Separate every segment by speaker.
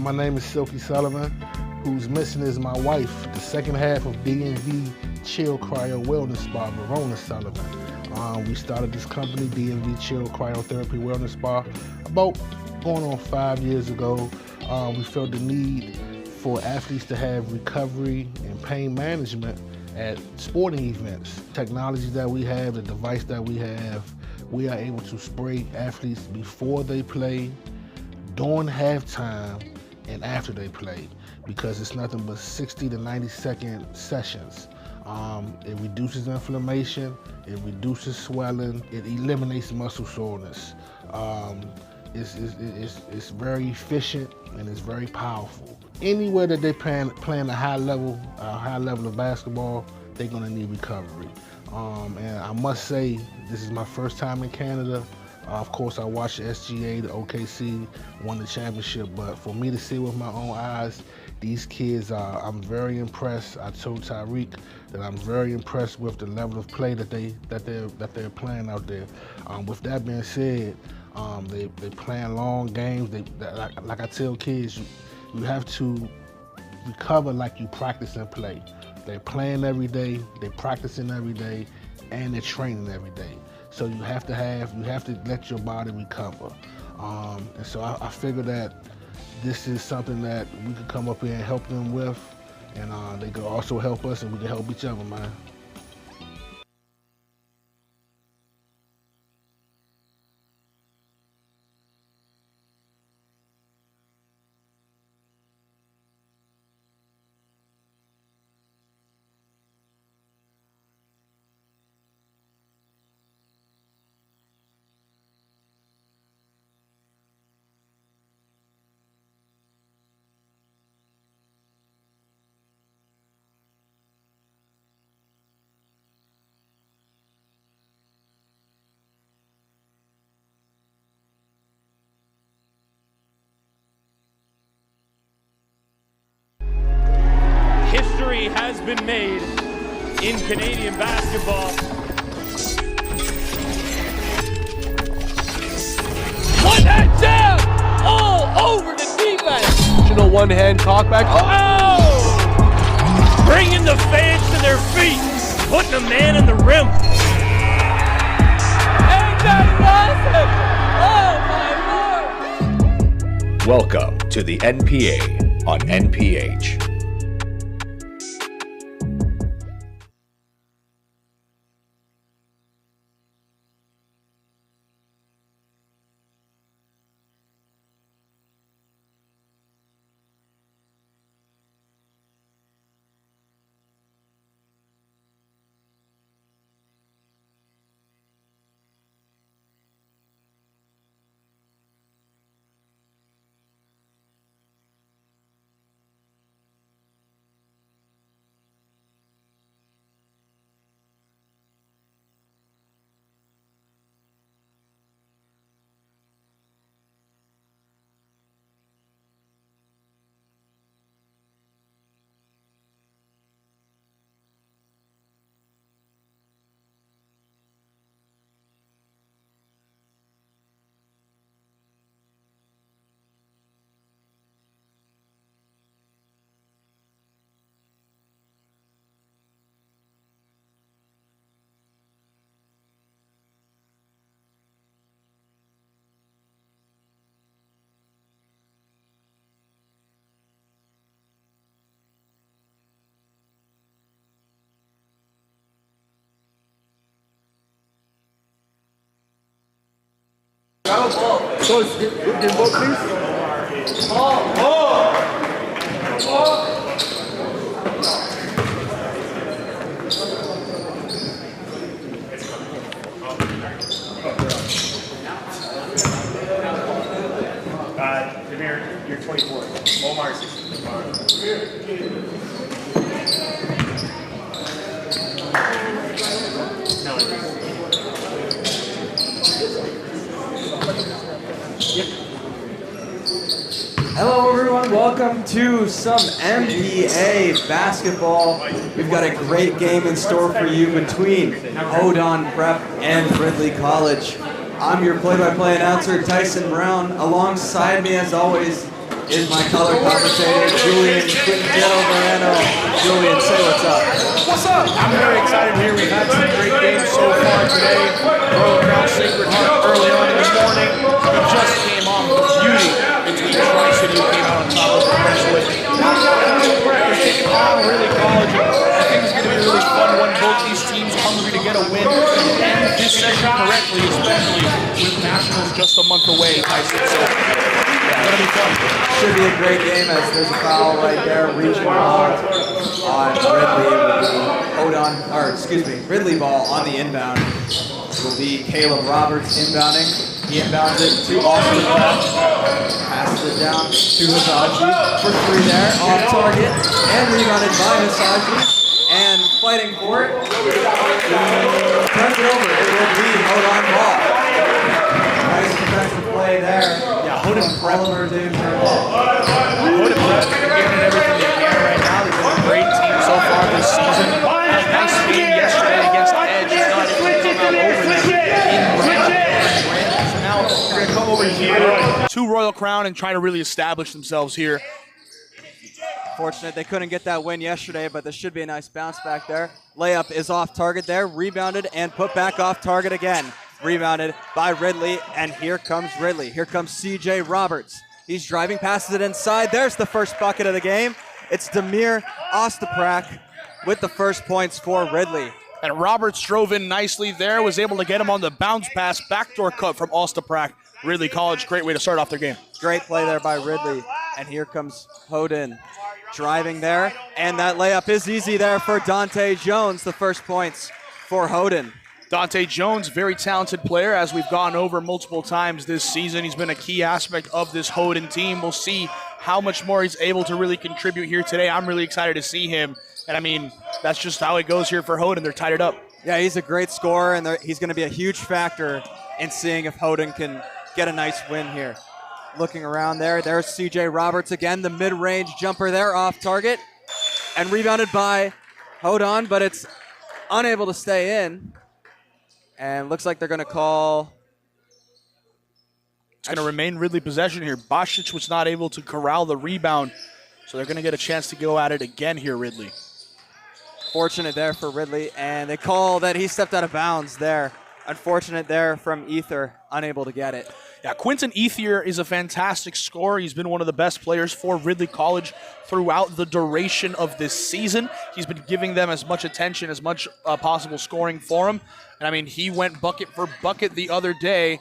Speaker 1: My name is Silky Sullivan. Who's missing is my wife, the second half of DNV Chill Cryo Wellness Spa, Verona Sullivan. We started this company, DNV Chill Cryotherapy Wellness Spa, about going on 5 years ago. We felt the need for athletes to have recovery and pain management at sporting events. Technology that we have, the device that we have, we are able to spray athletes before they play, during halftime, and after they play, because it's nothing but 60 to 90-second sessions. It reduces inflammation, it reduces swelling, it eliminates muscle soreness. It's very efficient and it's very powerful. Anywhere that they're playing a high level of basketball, they're gonna need recovery. And I must say, this is my first time in Canada. Of course, I watched the SGA, the OKC won the championship, but for me to see with my own eyes, these kids I'm very impressed. I told Tyreek that I'm very impressed with the level of play that they're playing out there. With that being said, they playing long games. Like I tell kids, you have to recover like you practice and play. They're playing every day, they're practicing every day, and they're training every day. So you have to let your body recover. And so I figure that this is something that we could come up here and help them with, and they could also help us, and we can help each other, man.
Speaker 2: History has been made in Canadian basketball. One hand down, all over the defense.
Speaker 3: One-hand cockback.
Speaker 2: Oh! Bringing the fans to their feet, putting a man in the rim. Ain't that awesome? Oh my Lord!
Speaker 4: Welcome to the NPA on NPH.
Speaker 3: Coach, get both, please.
Speaker 5: Jameer, you're 24. Omar, 16.
Speaker 6: Hello everyone, welcome to some NBA basketball. We've got a great game in store for you between Hodan Prep and Ridley College. I'm your play-by-play announcer, Tyson Brown. Alongside me, as always, is my color commentator, Julian Quintero Moreno. Julian, say what's up.
Speaker 7: What's up? I'm very excited here. We've had some great games so far today. Royal Crown Sacred Heart early on in the morning. We just came off the beauty between Tri-City, who came out on top of the French with. We're taking on Ridley College. I think it's going to be a really fun one. Both these teams hungry to get a win and end this session correctly, especially with Nationals just a month away, Tyson. So, yeah, it's going to be fun.
Speaker 6: Should be a great game as there's a foul right there, reaching ball on Ridley. Hodan, or excuse me, Ridley ball on the inbound. Will be Caleb Roberts inbounding. He inbounds it to Austin Pratt. Passes it down to Hisashi for three there, off target, and rebounded by Hisashi. And fighting for it. Turns it over. It will be Hodan ball. Nice defensive play there.
Speaker 7: Yeah, Hodan Prep.
Speaker 6: Oliver Davis.
Speaker 7: Hodan Prep giving it everything they can right now. They've been a great team so far this season. Had a nice game yesterday against Edge. It's not able to come out over them in Brandon. So now they're going to come over here to Royal Crown and try to really establish themselves here.
Speaker 6: Fortunate they couldn't get that win yesterday, but this should be a nice bounce back there. Layup is off target there, rebounded and put back off target again. Rebounded by Ridley, and here comes Ridley. Here comes CJ Roberts. He's driving, passes it inside. There's the first bucket of the game. It's Demir Ostaprak with the first points for Ridley.
Speaker 7: And Roberts drove in nicely there, was able to get him on the bounce pass, backdoor cut from Ostaprak. Ridley College, great way to start off their game.
Speaker 6: Great play there by Ridley. And here comes Hodan driving there. And that layup is easy there for Dante Jones, the first points for Hodan.
Speaker 7: Dante Jones, very talented player, as we've gone over multiple times this season. He's been a key aspect of this Hodan team. We'll see how much more he's able to really contribute here today. I'm really excited to see him. And I mean, that's just how it goes here for Hodan. They're tied it up.
Speaker 6: Yeah, he's a great scorer, and he's going to be a huge factor in seeing if Hodan can get a nice win here. Looking around there, there's CJ Roberts again, the mid-range jumper there off target, and rebounded by Hodan, but it's unable to stay in. And looks like they're going to call.
Speaker 7: It's going to remain Ridley possession here. Bosic was not able to corral the rebound, so they're going to get a chance to go at it again here, Ridley.
Speaker 6: Fortunate there for Ridley, and they call that he stepped out of bounds there. Unfortunate there from Ether, unable to get it.
Speaker 7: Yeah, Quinton Ethier is a fantastic scorer. He's been one of the best players for Ridley College throughout the duration of this season. He's been giving them as much attention, as much possible scoring for him. And I mean, he went bucket for bucket the other day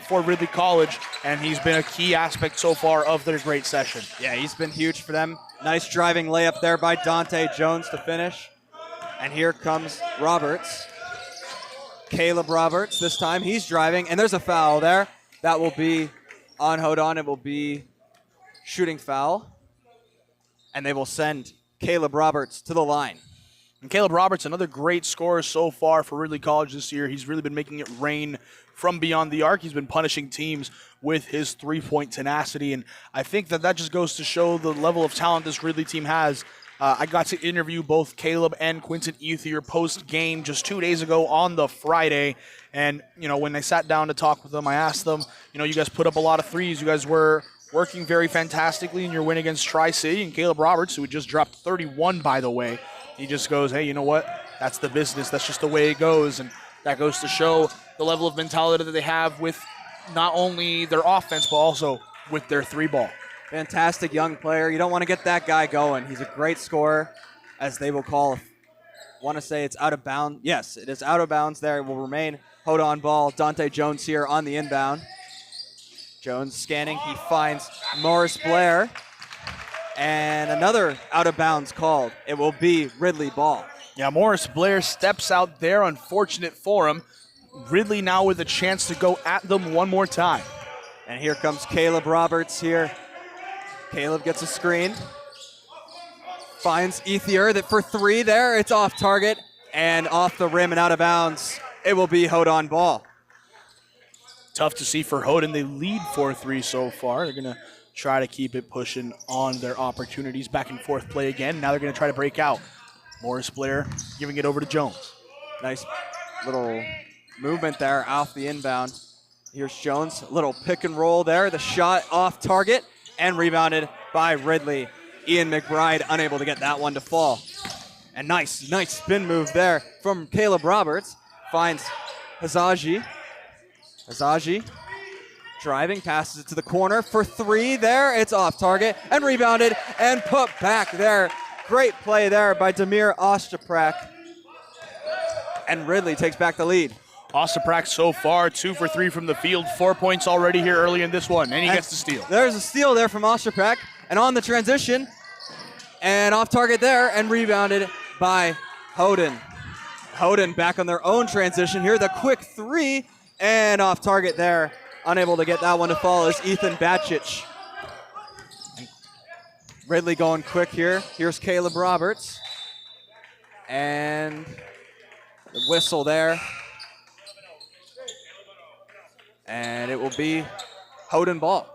Speaker 7: for Ridley College, and he's been a key aspect so far of their great session.
Speaker 6: Yeah, he's been huge for them. Nice driving layup there by Dante Jones to finish. And here comes Roberts. Caleb Roberts this time. He's driving, and there's a foul there. That will be on Hodan. It will be shooting foul. And they will send Caleb Roberts to the line.
Speaker 7: And Caleb Roberts, another great scorer so far for Ridley College this year. He's really been making it rain from beyond the arc. He's been punishing teams with his three-point tenacity. And I think that just goes to show the level of talent this Ridley team has. I got to interview both Caleb and Quinton Ethier post-game just 2 days ago on the Friday. And, you know, when I sat down to talk with them, I asked them, you know, you guys put up a lot of threes. You guys were working very fantastically in your win against Tri-City. And Caleb Roberts, who had just dropped 31, by the way, he just goes, hey, you know what? That's the business. That's just the way it goes. And that goes to show the level of mentality that they have with not only their offense, but also with their three ball.
Speaker 6: Fantastic young player. You don't want to get that guy going. He's a great scorer, as they will call. I want to say it's out of bounds. Yes, it is out of bounds there. It will remain Hodan ball. Dante Jones here on the inbound. Jones scanning. He finds Morris Blair. And another out of bounds called. It will be Ridley ball.
Speaker 7: Yeah, Morris Blair steps out there. Unfortunate for him. Ridley now with a chance to go at them one more time.
Speaker 6: And here comes Caleb Roberts here. Caleb gets a screen. Finds Ethier that for three there. It's off target and off the rim and out of bounds. It will be Hodan ball.
Speaker 7: Tough to see for Hodan. They lead 4-3 so far. They're going to try to keep it pushing on their opportunities. Back and forth play again. Now they're going to try to break out. Morris Blair giving it over to Jones.
Speaker 6: Nice little movement there off the inbound. Here's Jones. A little pick and roll there. The shot off target. and rebounded by Ridley. Ian McBride unable to get that one to fall. And nice spin move there from Caleb Roberts. Finds Hazaji. Hazaji driving, passes it to the corner for three there. It's off target and rebounded and put back there. Great play there by Damir Ostaprak. And Ridley takes back the lead.
Speaker 7: Ostaprak so far 2 for 3 from the field, 4 points already here early in this one, and he gets the steal.
Speaker 6: There's a steal there from Ostaprak, and on the transition, and off target there, and rebounded by Hodan. Hodan back on their own transition here, the quick three, and off target there. Unable to get that one to fall is Ethan Bacic. Ridley going quick here. Here's Caleb Roberts. And the whistle there. And it will be Hodan ball.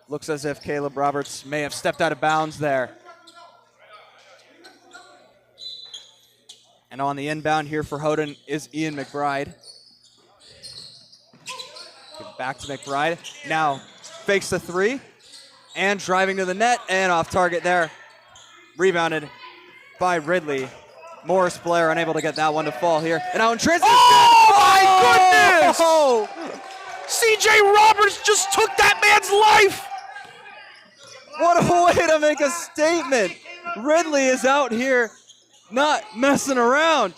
Speaker 6: Looks as if Caleb Roberts may have stepped out of bounds there. And on the inbound here for Hodan is Ian McBride. Back to McBride. Now fakes the three and driving to the net and off target there. Rebounded by Ridley. Morris Blair unable to get that one to fall here. And now in transition.
Speaker 7: Oh my goodness!
Speaker 6: Oh!
Speaker 7: CJ Roberts just took that man's life!
Speaker 6: What a way to make a statement. Ridley is out here not messing around.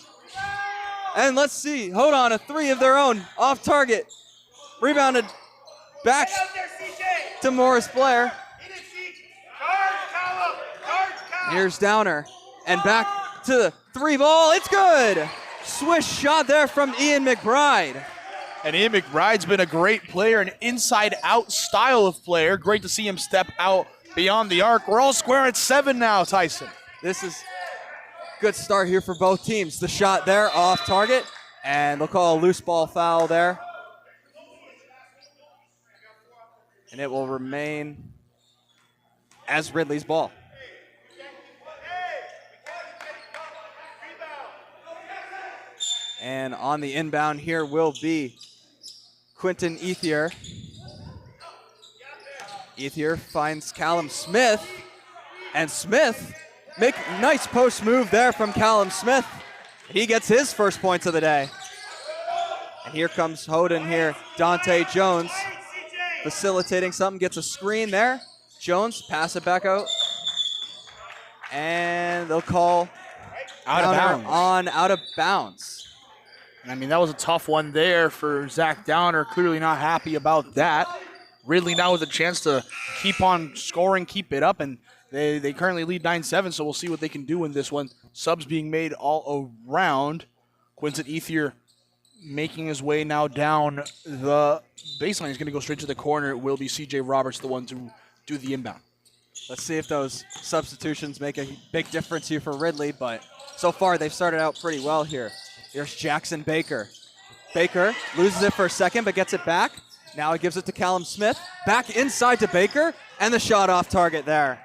Speaker 6: And let's see, hold on, a three of their own, off target. Rebounded back to Morris Blair. Here's Downer, and back to the three ball, it's good. Swish shot there from Ian McBride.
Speaker 7: And Ian McBride's been a great player, an inside-out style of player. Great to see him step out beyond the arc. We're all square at 7 now, Tyson.
Speaker 6: This is good start here for both teams. The shot there off target, and they'll call a loose ball foul there. And it will remain as Ridley's ball. And on the inbound here will be Quinton Ethier. Ethier finds Callum Smith, and Smith make nice post move there from Callum Smith. He gets his first points of the day. And here comes Hodan here, Dante Jones facilitating something, gets a screen there. Jones, pass it back out. And they'll call
Speaker 7: Out of bounds.
Speaker 6: out of bounds.
Speaker 7: I mean, that was a tough one there for Zach Downer. Clearly not happy about that. Ridley now with a chance to keep on scoring, keep it up, and they currently lead 9-7, so we'll see what they can do in this one. Subs being made all around. Quinton Ethier making his way now down the baseline. He's going to go straight to the corner. It will be CJ Roberts, the one to do the inbound.
Speaker 6: Let's see if those substitutions make a big difference here for Ridley, but so far they've started out pretty well here. Here's Jackson Baker. Baker loses it for a second, but gets it back. Now he gives it to Callum Smith. Back inside to Baker, and the shot off target there.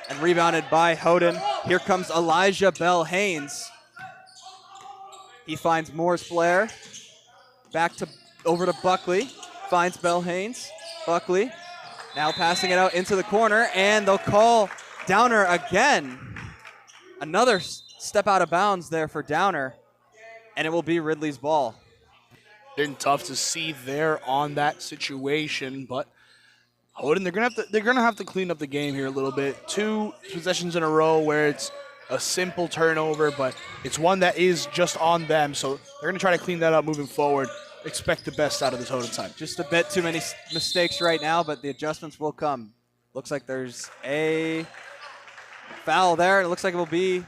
Speaker 6: And rebounded by Hodan. Here comes Elijah Bell Haynes. He finds Morris Blair. Back to over to Buckley. Finds Bell Haynes. Buckley now passing it out into the corner, and they'll call Downer again. Another step out of bounds there for Downer, and it will be Ridley's ball.
Speaker 7: Been tough to see there on that situation, but Hodan, they're gonna have to clean up the game here a little bit. 2 possessions in a row where it's a simple turnover, but it's one that is just on them. So they're gonna try to clean that up moving forward. Expect the best out of this Hodan side.
Speaker 6: Just a bit too many mistakes right now, but the adjustments will come. Looks like there's a foul there, and it looks like it will be.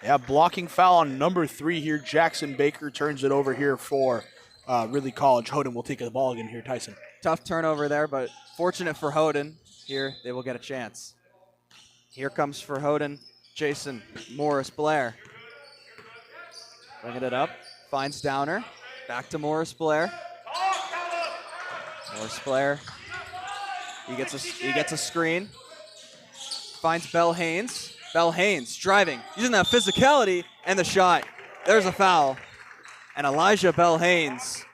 Speaker 7: Yeah, blocking foul on number 3 here. Jackson Baker turns it over here for Ridley College. Hodan will take the ball again here, Tyson.
Speaker 6: Tough turnover there, but fortunate for Hodan. Here, they will get a chance. Here comes for Hodan, Jason Morris Blair. Bringing it up, finds Downer. Back to Morris Blair. Morris Blair. He gets a screen. Finds Bell Haynes. Bell Haynes driving, using that physicality, and the shot. There's a foul. And Elijah Bell Haynes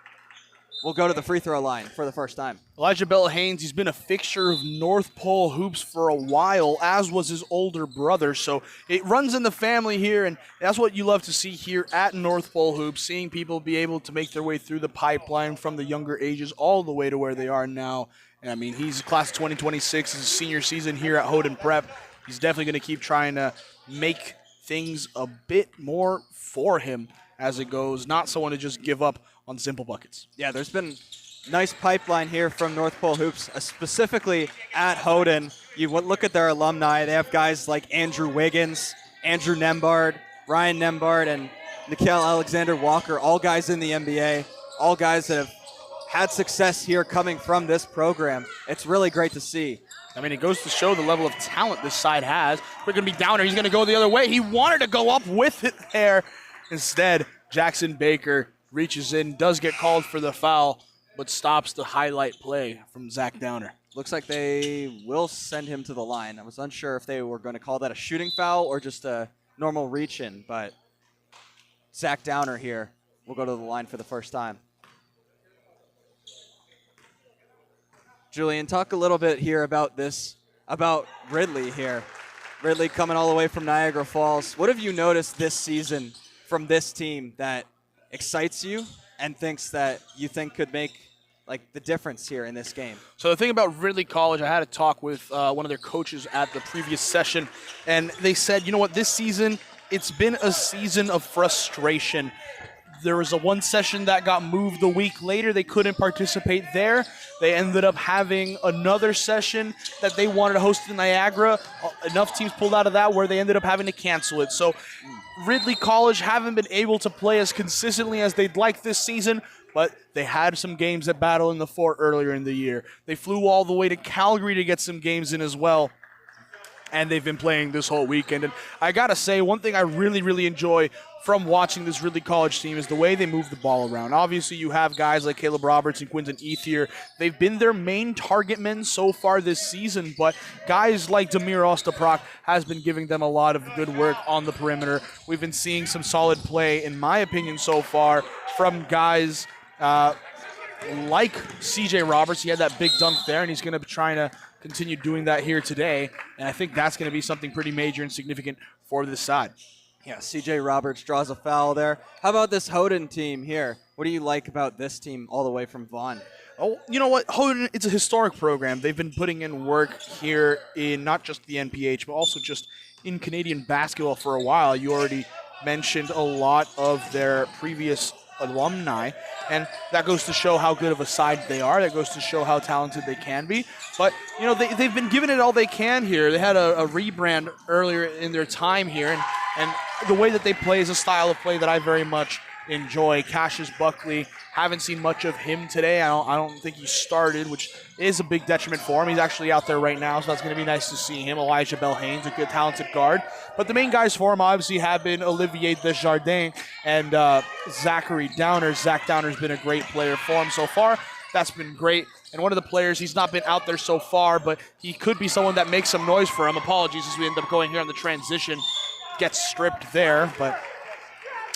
Speaker 6: will go to the free throw line for the first time.
Speaker 7: Elijah Bell Haynes, he's been a fixture of North Pole Hoops for a while, as was his older brother. So it runs in the family here, and that's what you love to see here at North Pole Hoops, seeing people be able to make their way through the pipeline from the younger ages all the way to where they are now. And I mean, he's class of 2026, his senior season here at Hodan Prep. He's definitely going to keep trying to make things a bit more for him as it goes, not someone to just give up on simple buckets.
Speaker 6: Yeah, there's been nice pipeline here from North Pole Hoops, specifically at Hodan. You look at their alumni. They have guys like Andrew Wiggins, Andrew Nembard, Ryan Nembard, and Nikhil Alexander Walker, all guys in the NBA, all guys that have had success here coming from this program. It's really great to see.
Speaker 7: I mean, it goes to show the level of talent this side has. We're going to be Downer. He's going to go the other way. He wanted to go up with it there. Instead, Jackson Baker reaches in, does get called for the foul, but stops the highlight play from Zach Downer.
Speaker 6: Looks like they will send him to the line. I was unsure if they were going to call that a shooting foul or just a normal reach-in, but Zach Downer here will go to the line for the first time. Julian, talk a little bit here about Ridley here. Ridley coming all the way from Niagara Falls. What have you noticed this season from this team that excites you and you think could make the difference here in this game?
Speaker 7: So the thing about Ridley College, I had a talk with one of their coaches at the previous session, and they said, you know what, this season, it's been a season of frustration. There was one session that got moved a week later. They couldn't participate there. They ended up having another session that they wanted to host in Niagara. Enough teams pulled out of that where they ended up having to cancel it. So Ridley College haven't been able to play as consistently as they'd like this season, but they had some games at Battle in the Fort earlier in the year. They flew all the way to Calgary to get some games in as well, and they've been playing this whole weekend. And I got to say, one thing I really, really enjoy from watching this Ridley College team is the way they move the ball around. Obviously, you have guys like Caleb Roberts and Quinton Ethier. They've been their main target men so far this season, but guys like Demir Ostaprock has been giving them a lot of good work on the perimeter. We've been seeing some solid play, in my opinion, so far from guys like CJ Roberts. He had that big dunk there, and he's going to be trying to continue doing that here today, and I think that's going to be something pretty major and significant for this side.
Speaker 6: Yeah, CJ Roberts draws a foul there. How about this Hodan team here? What do you like about this team all the way from Vaughan?
Speaker 7: Oh, you know what? Hodan, it's a historic program. They've been putting in work here in not just the NPH, but also just in Canadian basketball for a while. You already mentioned a lot of their previous alumni, and that goes to show how good of a side they are. That goes to show how talented they can be. But, you know, they've been giving it all they can here. They had a rebrand earlier in their time here, and the way that they play is a style of play that I very much enjoy. Cassius Buckley, haven't seen much of him today. I don't think he started, which is a big detriment for him. He's actually out there right now, so that's going to be nice to see him. Elijah Bell Haynes, a good, talented guard. But the main guys for him obviously have been Olivier Desjardins and Zachary Downer. Zach Downer's been a great player for him so far. That's been great. And one of the players, he's not been out there so far, but he could be someone that makes some noise for him. Apologies as we end up going here on the transition. Gets stripped there, but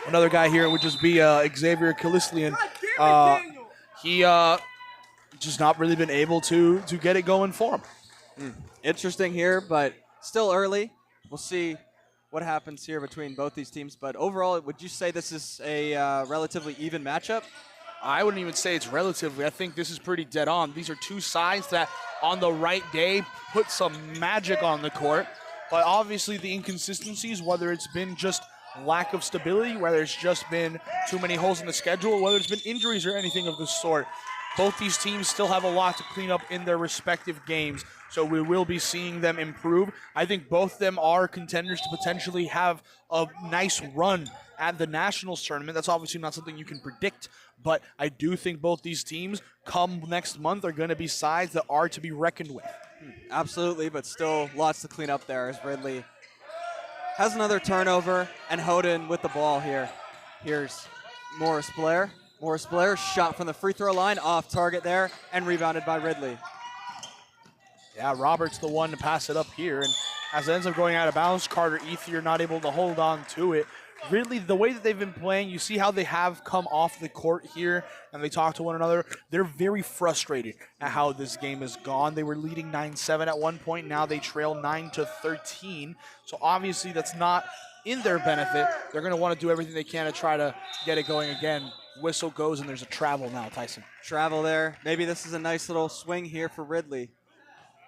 Speaker 7: another guy here would just be Xavier Kilislian. He just not really been able to get it going for him.
Speaker 6: Interesting here, but still early. We'll see what happens here between both these teams. But overall, would you say this is a relatively even matchup?
Speaker 7: I wouldn't even say it's relatively. I think this is pretty dead on. These are two sides that on the right day put some magic on the court. But obviously the inconsistencies, whether it's been just lack of stability, whether it's just been too many holes in the schedule, whether it's been injuries or anything of the sort, both these teams still have a lot to clean up in their respective games. So we will be seeing them improve. I think both of them are contenders to potentially have a nice run at the Nationals tournament. That's obviously not something you can predict, but I do think both these teams come next month are going to be sides that are to be reckoned with.
Speaker 6: Absolutely, but still lots to clean up there as Ridley has another turnover, and Hodan with the ball here. Here's Morris Blair. Morris Blair shot from the free throw line, off target there, and rebounded by Ridley.
Speaker 7: Yeah, Roberts the one to pass it up here, and as it ends up going out of bounds, Carter Ethier not able to hold on to it. Really, the way that they've been playing, you see how they have come off the court here and they talk to one another. They're very frustrated at how this game has gone. They were leading 9-7 at one point. Now they trail 9-13. So obviously that's not in their benefit. They're going to want to do everything they can to try to get it going again. Whistle goes and there's a travel now, Tyson.
Speaker 6: Travel there. Maybe this is a nice little swing here for Ridley.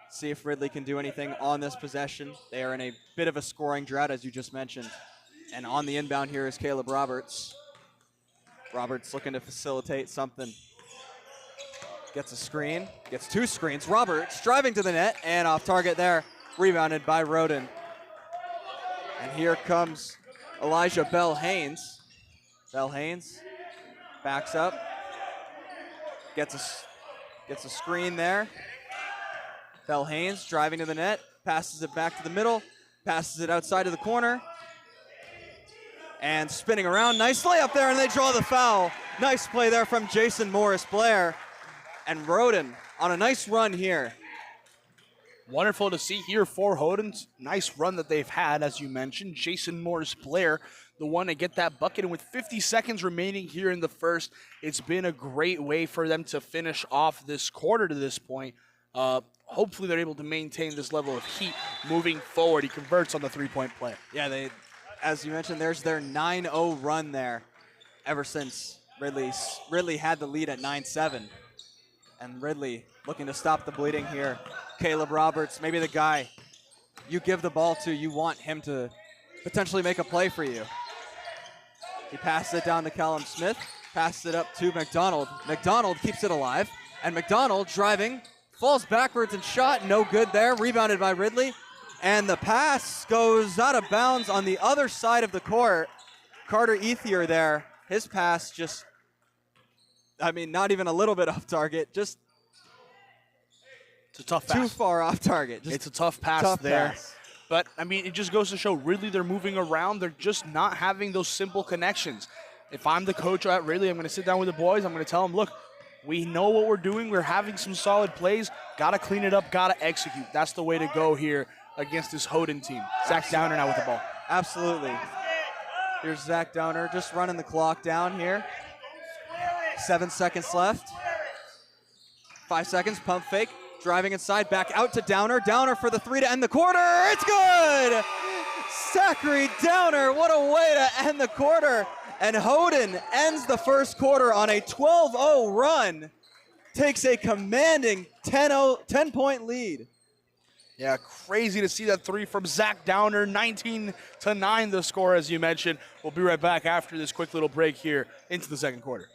Speaker 6: See if Ridley can do anything on this possession. They are in a bit of a scoring drought, as you just mentioned. And on the inbound here is Caleb Roberts. Roberts looking to facilitate something. Gets a screen, gets 2 screens. Roberts driving to the net and off target there. Rebounded by Hodan. And here comes Elijah Bell-Haynes. Bell-Haynes backs up. Gets a screen there. Bell-Haynes driving to the net. Passes it back to the middle. Passes it outside of the corner. And spinning around, nice layup there, and they draw the foul. Nice play there from Jason Morris-Blair. And Hodan on a nice run here.
Speaker 7: Wonderful to see here for Hodan's nice run that they've had, as you mentioned. Jason Morris-Blair, the one to get that bucket. And with 50 seconds remaining here in the first, it's been a great way for them to finish off this quarter to this point. Hopefully they're able to maintain this level of heat moving forward. He converts on the three-point play.
Speaker 6: Yeah, as you mentioned, there's their 9-0 run there ever since Ridley had the lead at 9-7. And Ridley looking to stop the bleeding here. Caleb Roberts, maybe the guy you give the ball to, you want him to potentially make a play for you. He passes it down to Callum Smith, passes it up to McDonald. McDonald keeps it alive, and McDonald driving, falls backwards and shot, no good there, rebounded by Ridley. And the pass goes out of bounds on the other side of the court. Carter Ethier there, his pass just, not even a little bit off target, just
Speaker 7: it's a tough pass.
Speaker 6: Too far off target.
Speaker 7: It's a tough pass there. But, it just goes to show Ridley, they're moving around. They're just not having those simple connections. If I'm the coach at Ridley, I'm going to sit down with the boys. I'm going to tell them, look, we know what we're doing. We're having some solid plays. Got to clean it up. Got to execute. That's the way to go here against this Hodan team. Zach Downer now with the ball.
Speaker 6: Absolutely. Here's Zach Downer just running the clock down here. 7 seconds left. 5 seconds, pump fake. Driving inside, back out to Downer. Downer for the 3 to end the quarter. It's good! Zachary Downer, what a way to end the quarter. And Hodan ends the first quarter on a 12-0 run. Takes a commanding 10-point lead.
Speaker 7: Yeah, crazy to see that 3 from Zach Downer. 19-9 the score, as you mentioned. We'll be right back after this quick little break here into the second quarter.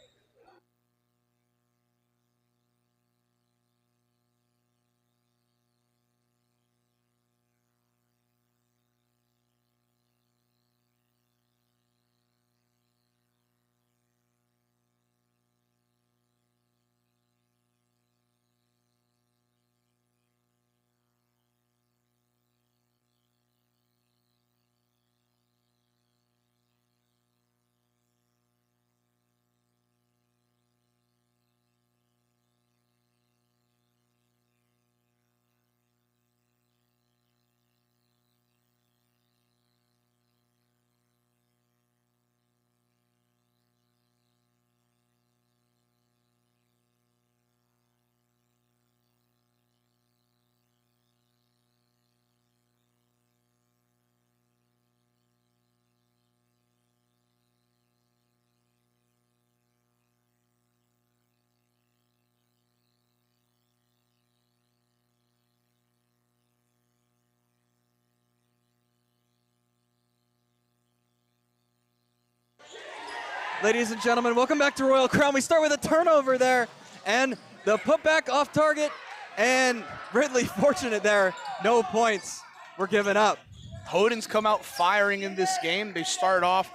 Speaker 6: Ladies and gentlemen, welcome back to Royal Crown. We start with a turnover there, and the putback off target, and Ridley fortunate there. No points were given up.
Speaker 7: Hodan's come out firing in this game. They start off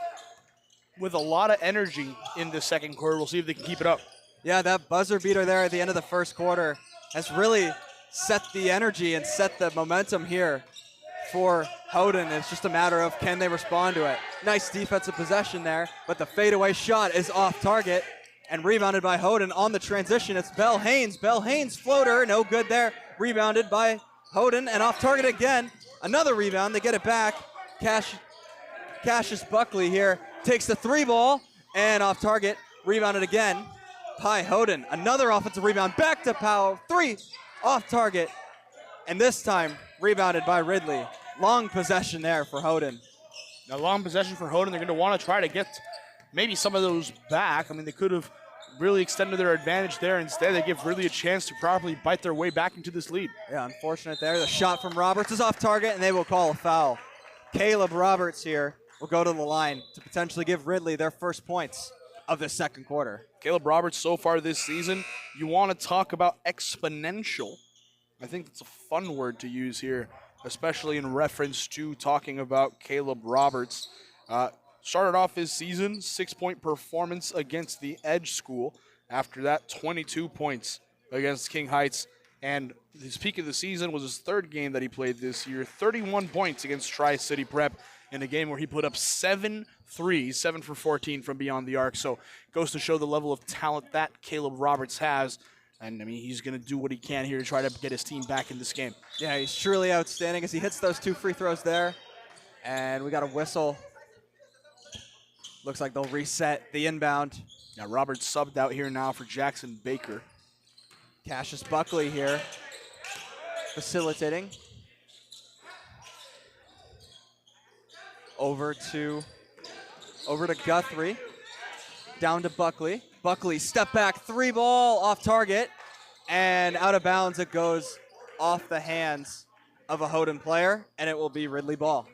Speaker 7: with a lot of energy in the second quarter. We'll see if they can keep it up.
Speaker 6: Yeah, that buzzer beater there at the end of the first quarter has really set the energy and set the momentum here for Hodan. It's just a matter of can they respond to it. Nice defensive possession there, but the fadeaway shot is off target and rebounded by Hodan on the transition. It's Bell-Haynes. Bell-Haynes floater, no good there. Rebounded by Hodan and off target again. Another rebound, they get it back. Cassius Buckley here takes the 3 ball and off target, rebounded again by Hodan. Another offensive rebound, back to Powell, 3 off target, and this time rebounded by Ridley. Long possession there for Hodan.
Speaker 7: Now, long possession for Hodan. They're going to want to try to get maybe some of those back. I mean, they could have really extended their advantage there. Instead, they give Ridley a chance to properly bite their way back into this lead.
Speaker 6: Yeah, unfortunate there. The shot from Roberts is off target, and they will call a foul. Caleb Roberts here will go to the line to potentially give Ridley their first points of the second quarter.
Speaker 7: Caleb Roberts so far this season, you want to talk about exponential. I think that's a fun word to use here, especially in reference to talking about Caleb Roberts. Started off his season, 6-point performance against the Edge School. After that, 22 points against King Heights. And his peak of the season was his third game that he played this year, 31 points against Tri-City Prep in a game where he put up 7 threes, 7 for 14 from beyond the arc. So it goes to show the level of talent that Caleb Roberts has. And, I mean, he's going to do what he can here to try to get his team back in this game.
Speaker 6: Yeah, he's truly outstanding as he hits those 2 free throws there. And we got a whistle. Looks like they'll reset the inbound.
Speaker 7: Now, Roberts subbed out here now for Jackson Baker.
Speaker 6: Cassius Buckley here facilitating. Over to Guthrie. Down to Buckley. Buckley, step back, 3 ball off target. And out of bounds it goes off the hands of a Hodan player, and it will be Ridley ball.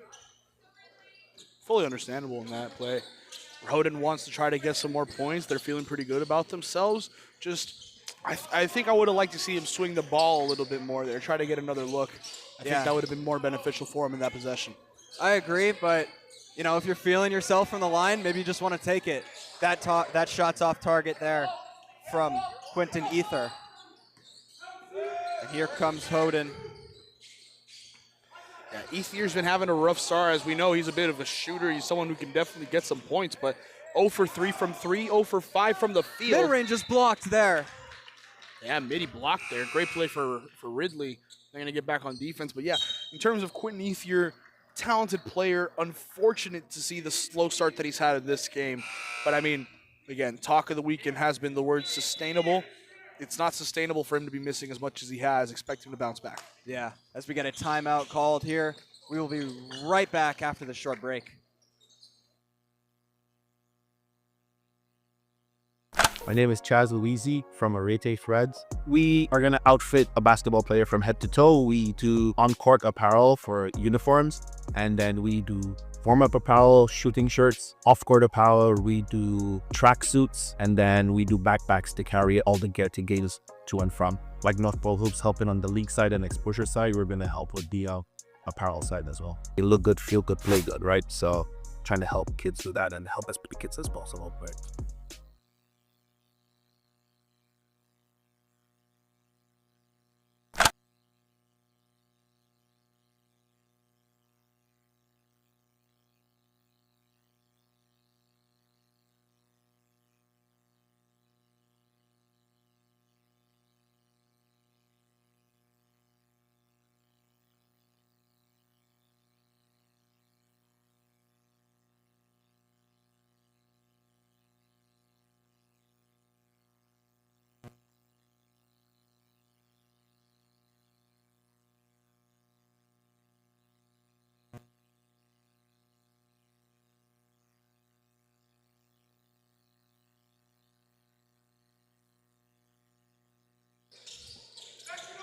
Speaker 7: Fully understandable in that play. Hodan wants to try to get some more points. They're feeling pretty good about themselves. I think I would have liked to see him swing the ball a little bit more there, try to get another look. I think that would have been more beneficial for him in that possession.
Speaker 6: I agree, but you know, if you're feeling yourself from the line, maybe you just want to take it. That shot's off target there from Quentin Ether. And here comes Hodan.
Speaker 7: Yeah, Ether's been having a rough start. As we know, he's a bit of a shooter. He's someone who can definitely get some points, but 0 for 3 from 3, 0 for 5 from the field.
Speaker 6: Mid-range is blocked there.
Speaker 7: Yeah, midi blocked there. Great play for Ridley. They're going to get back on defense. But yeah, in terms of Quentin Ether, talented player. Unfortunate to see the slow start that he's had in this game. But I mean, again, talk of the weekend has been the word sustainable. It's not sustainable for him to be missing as much as he has. Expect him to bounce back.
Speaker 6: Yeah, as we get a timeout called here, we will be right back after the short break.
Speaker 8: My name is Chaz Louisi from Arete Threads. We are going to outfit a basketball player from head to toe. We do on-court apparel for uniforms, and then we do warm-up apparel, shooting shirts, off-court apparel. We do track suits, and then we do backpacks to carry all the gear to games to and from. Like North Pole Hoops helping on the league side and exposure side, we're going to help with the apparel side as well. You look good, feel good, play good, right? So trying to help kids do that and help as many kids as possible, right?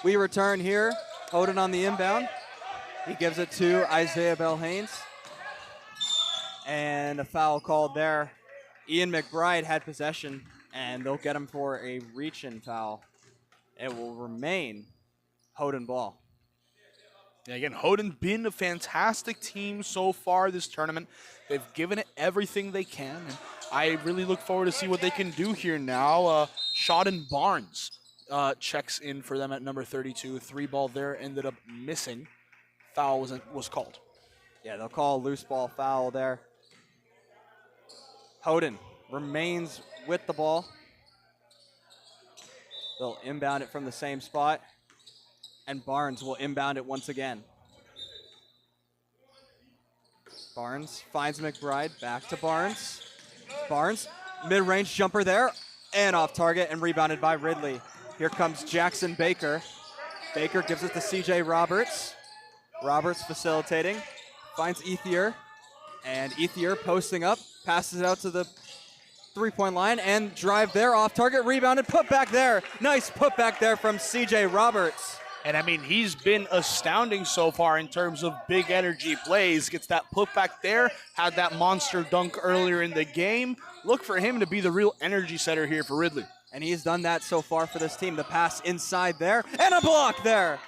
Speaker 6: We return here. Hodan on the inbound. He gives it to Isaiah Bell-Haynes. And a foul called there. Ian McBride had possession, and they'll get him for a reach-in foul. It will remain Hodan ball.
Speaker 7: Yeah, again, Hodan been a fantastic team so far this tournament. They've given it everything they can, and I really look forward to see what they can do here now. Hodan Barnes checks in for them at number 32. 3-ball there ended up missing. Foul was called.
Speaker 6: Yeah, they'll call a loose ball foul there. Hodan remains with the ball. They'll inbound it from the same spot, and Barnes will inbound it once again. Barnes finds McBride, back to Barnes. Barnes, mid-range jumper there, and off target and rebounded by Ridley. Here comes Jackson Baker. Baker gives it to CJ Roberts. Roberts facilitating, finds Ethier, and Ethier posting up, passes it out to the three-point line, and drive there, off target, rebounded, put back there. Nice put back there from CJ Roberts.
Speaker 7: And I mean, he's been astounding so far in terms of big energy plays. Gets that putback there, had that monster dunk earlier in the game. Look for him to be the real energy setter here for Ridley.
Speaker 6: And he's done that so far for this team. The pass inside there, and a block there.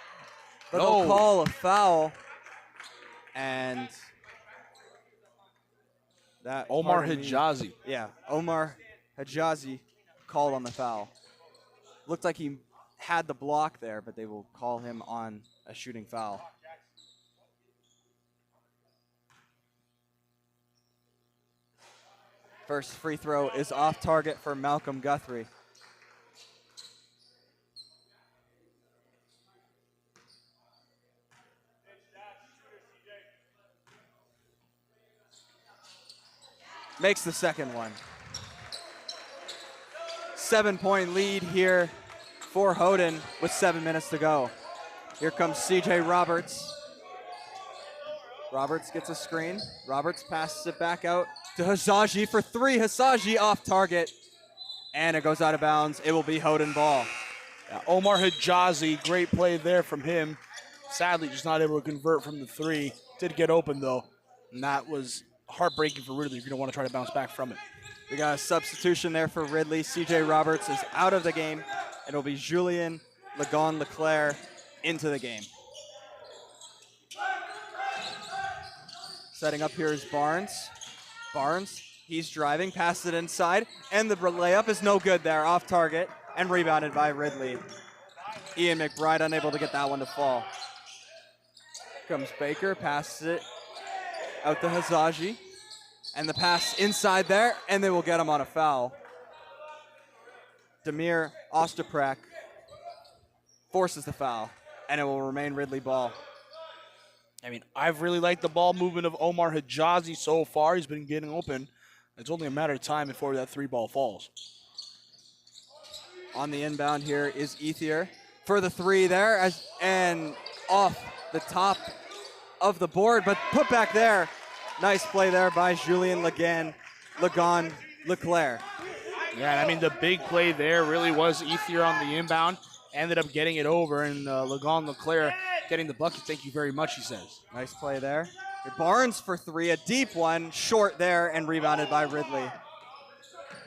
Speaker 6: But they'll call a foul. And that
Speaker 7: Omar Hijazi.
Speaker 6: Yeah, Omar Hijazi called on the foul. Looked like he had the block there, but they will call him on a shooting foul. First free throw is off target for Malcolm Guthrie. Makes the second one. 7-point lead here for Hodan with 7 minutes to go. Here comes CJ Roberts. Roberts gets a screen. Roberts passes it back out to Hisaji for three. Hisaji off target, and it goes out of bounds. It will be Hodan ball.
Speaker 7: Yeah, Omar Hijazi, great play there from him. Sadly, just not able to convert from the three. Did get open, though, and that was heartbreaking for Ridley. You're going to want to try to bounce back from it.
Speaker 6: We got a substitution there for Ridley. CJ Roberts is out of the game. It'll be Julien Leclerc into the game. Setting up here is Barnes. Barnes, he's driving, passes it inside, and the layup is no good there, off target, and rebounded by Ridley. Ian McBride unable to get that one to fall. Comes Baker, passes it out to Hisaji, and the pass inside there, and they will get him on a foul. Damir Ostaprak forces the foul, and it will remain Ridley ball.
Speaker 7: I mean, I've really liked the ball movement of Omar Hijazi so far. He's been getting open. It's only a matter of time before that three ball falls.
Speaker 6: On the inbound here is Ethier for the three there, and off the top of the board, but put back there. Nice play there by Julien Leclerc.
Speaker 7: Yeah, and I mean, the big play there really was Ethier on the inbound. Ended up getting it over, and Leclerc getting the bucket. Thank you very much, he says.
Speaker 6: Nice play there. Barnes for three, a deep one, short there, and rebounded by Ridley.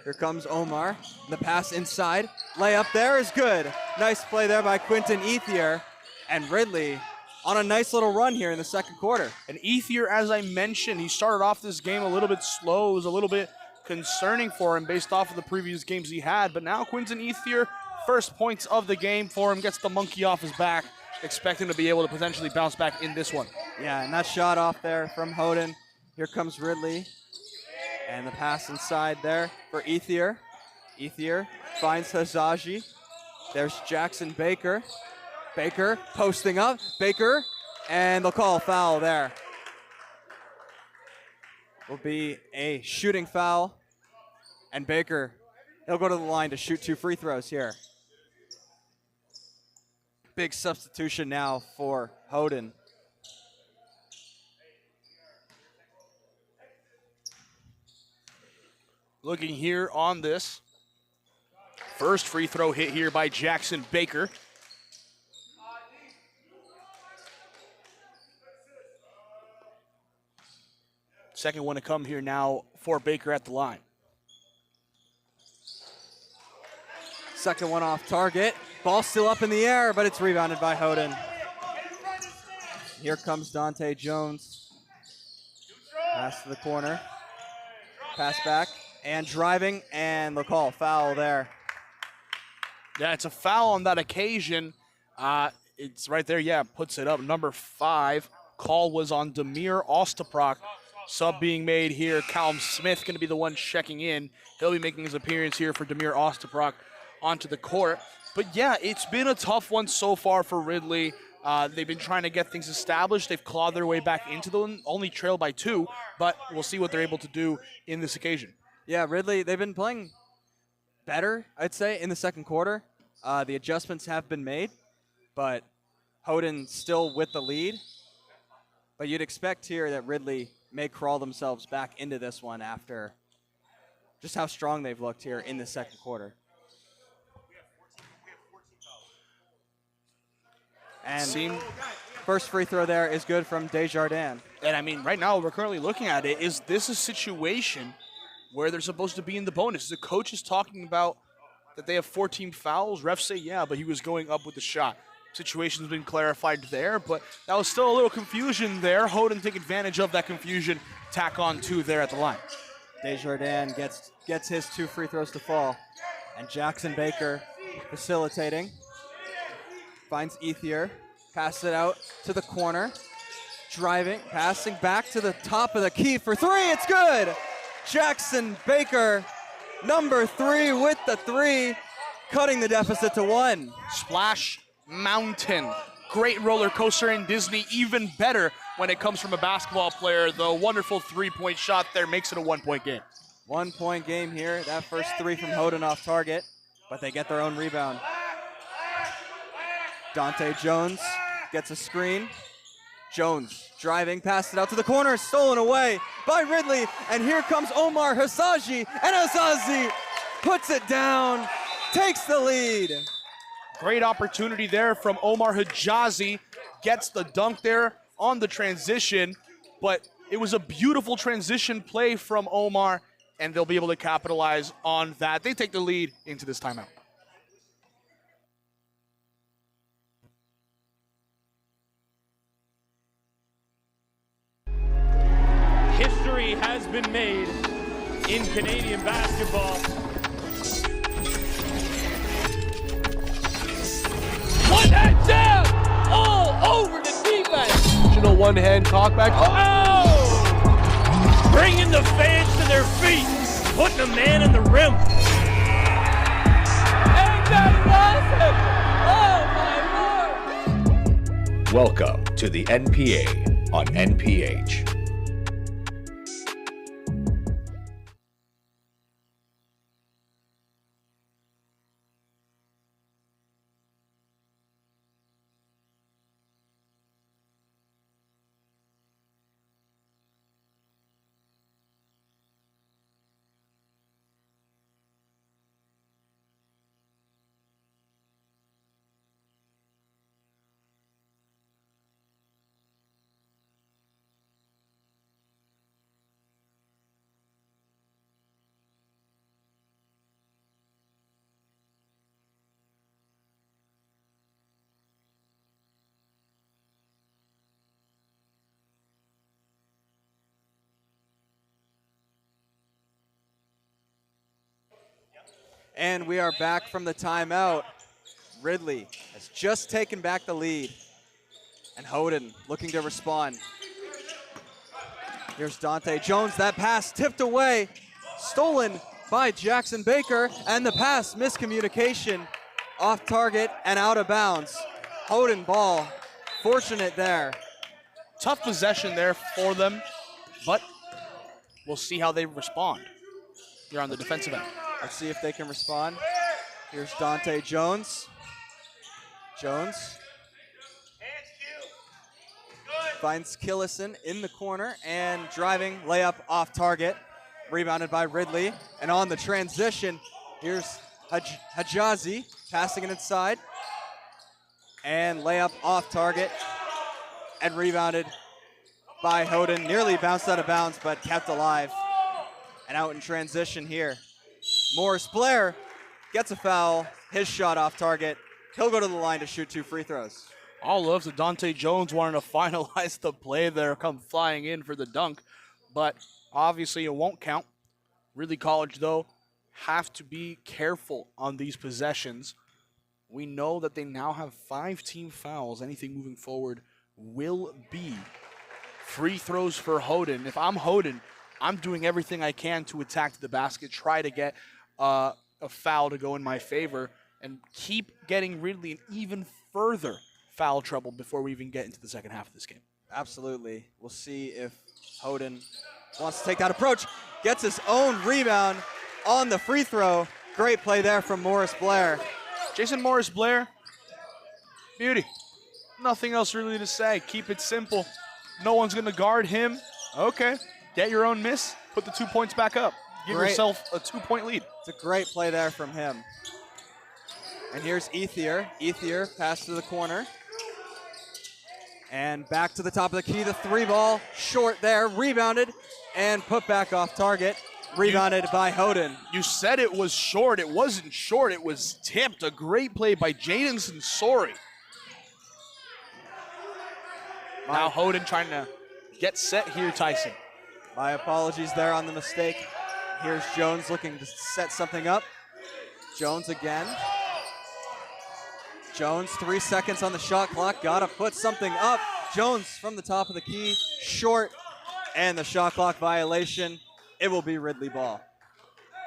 Speaker 6: Here comes Omar. The pass inside. Layup there is good. Nice play there by Quinton Ethier. And Ridley on a nice little run here in the second quarter.
Speaker 7: And Ethier, as I mentioned, he started off this game a little bit slow. It was a little bit concerning for him based off of the previous games he had. But now Quinton Ethier, first points of the game for him, gets the monkey off his back. Expect him to be able to potentially bounce back in this one.
Speaker 6: Yeah, and that shot off there from Hodan. Here comes Ridley. And the pass inside there for Ethier. Ethier finds Hisaji. There's Jackson Baker. Baker posting up. Baker, and they'll call a foul there. Will be a shooting foul. And Baker, he'll go to the line to shoot 2 free throws here. Big substitution now for Hodan.
Speaker 7: Looking here on this. First free throw hit here by Jackson Baker. Second one to come here now for Baker at the line.
Speaker 6: Second one off target. Ball still up in the air, but it's rebounded by Hodan. Here comes Dante Jones. Pass to the corner. Pass back and driving, and they'll call a foul there.
Speaker 7: Yeah, it's a foul on that occasion. It's right there, yeah, puts it up. Number 5. Call was on Damir Ostaprak. Sub being made here. Callum Smith going to be the one checking in. He'll be making his appearance here for Damir Ostaprak onto the court. But yeah, it's been a tough one so far for Ridley. They've been trying to get things established. They've clawed their way back into the only trail by 2, but we'll see what they're able to do in this occasion.
Speaker 6: Yeah, Ridley, they've been playing better, I'd say, in the second quarter. The adjustments have been made, but Hodan still with the lead. But you'd expect here that Ridley may crawl themselves back into this one after just how strong they've looked here in the second quarter. And first free throw there is good from Desjardins.
Speaker 7: And I mean, right now we're currently looking at it. Is this a situation where they're supposed to be in the bonus? The coach is talking about that they have 14 fouls. Refs say, yeah, but he was going up with the shot. Situation's been clarified there, but that was still a little confusion there. Hodan take advantage of that confusion, tack on 2 there at the line.
Speaker 6: Desjardins gets his 2 free throws to fall. And Jackson Baker facilitating. Finds Ethier, passes it out to the corner. Driving, passing back to the top of the key for 3. It's good! Jackson Baker, number 3 with the 3, cutting the deficit to 1.
Speaker 7: Splash Mountain. Great roller coaster in Disney, even better when it comes from a basketball player. The wonderful 3-point shot there makes it a 1-point game.
Speaker 6: 1-point game here. That first 3 from Hodan off target, but they get their own rebound. Dante Jones gets a screen. Jones driving, passes it out to the corner, stolen away by Ridley, and here comes Omar Hasaji, and Hasaji puts it down, takes the lead.
Speaker 7: Great opportunity there from Omar Hijazi. Gets the dunk there on the transition, but it was a beautiful transition play from Omar, and they'll be able to capitalize on that. They take the lead into this timeout.
Speaker 2: History has been made in Canadian basketball. One hand down, all over the defense.
Speaker 3: Traditional one-hand talkback.
Speaker 2: Oh! Bringing the fans to their feet, putting a man in the rim. Ain't that awesome? Oh my Lord!
Speaker 4: Welcome to the NPA on NPH.
Speaker 6: And we are back from the timeout. Ridley has just taken back the lead. And Hodan looking to respond. Here's Dante Jones. That pass tipped away. Stolen by Jackson Baker. And the pass, miscommunication. Off target and out of bounds. Hodan ball. Fortunate there.
Speaker 7: Tough possession there for them, but we'll see how they respond here on the defensive end.
Speaker 6: Let's see if they can respond. Here's Dante Jones. Jones finds Killison in the corner and driving, layup off target. Rebounded by Ridley. And on the transition, here's Hijazi passing it inside. And layup off target. And rebounded by Hodan. Nearly bounced out of bounds, but kept alive. And out in transition here. Morris Blair gets a foul. His shot off target. He'll go to the line to shoot 2 free throws.
Speaker 7: All love to Dante Jones wanting to finalize the play there, come flying in for the dunk, but obviously it won't count. Ridley College, though, have to be careful on these possessions. We know that they now have 5 team fouls. Anything moving forward will be free throws for Hodan. If I'm Hodan, I'm doing everything I can to attack the basket, try to get a foul to go in my favor, and keep getting Ridley an even further foul trouble before we even get into the second half of this game.
Speaker 6: Absolutely. We'll see if Hodan wants to take that approach. Gets his own rebound on the free throw. Great play there from Morris Blair.
Speaker 7: Jason Morris Blair, beauty. Nothing else really to say. Keep it simple. No one's going to guard him. Okay. Get your own miss. Put the 2 points back up. Give yourself a 2-point lead.
Speaker 6: It's a great play there from him. And here's Ethier. Ethier pass to the corner. And back to the top of the key. The 3 ball short there. Rebounded and put back off target. Rebounded by Hodan.
Speaker 7: You said it was short. It wasn't short. It was tipped. A great play by Jaden Sensori. Now Hodan trying to get set here, Tyson.
Speaker 6: My apologies there on the mistake. Here's Jones looking to set something up. Jones again. Jones, 3 seconds on the shot clock. Gotta put something up. Jones from the top of the key, short, and the shot clock violation. It will be Ridley ball.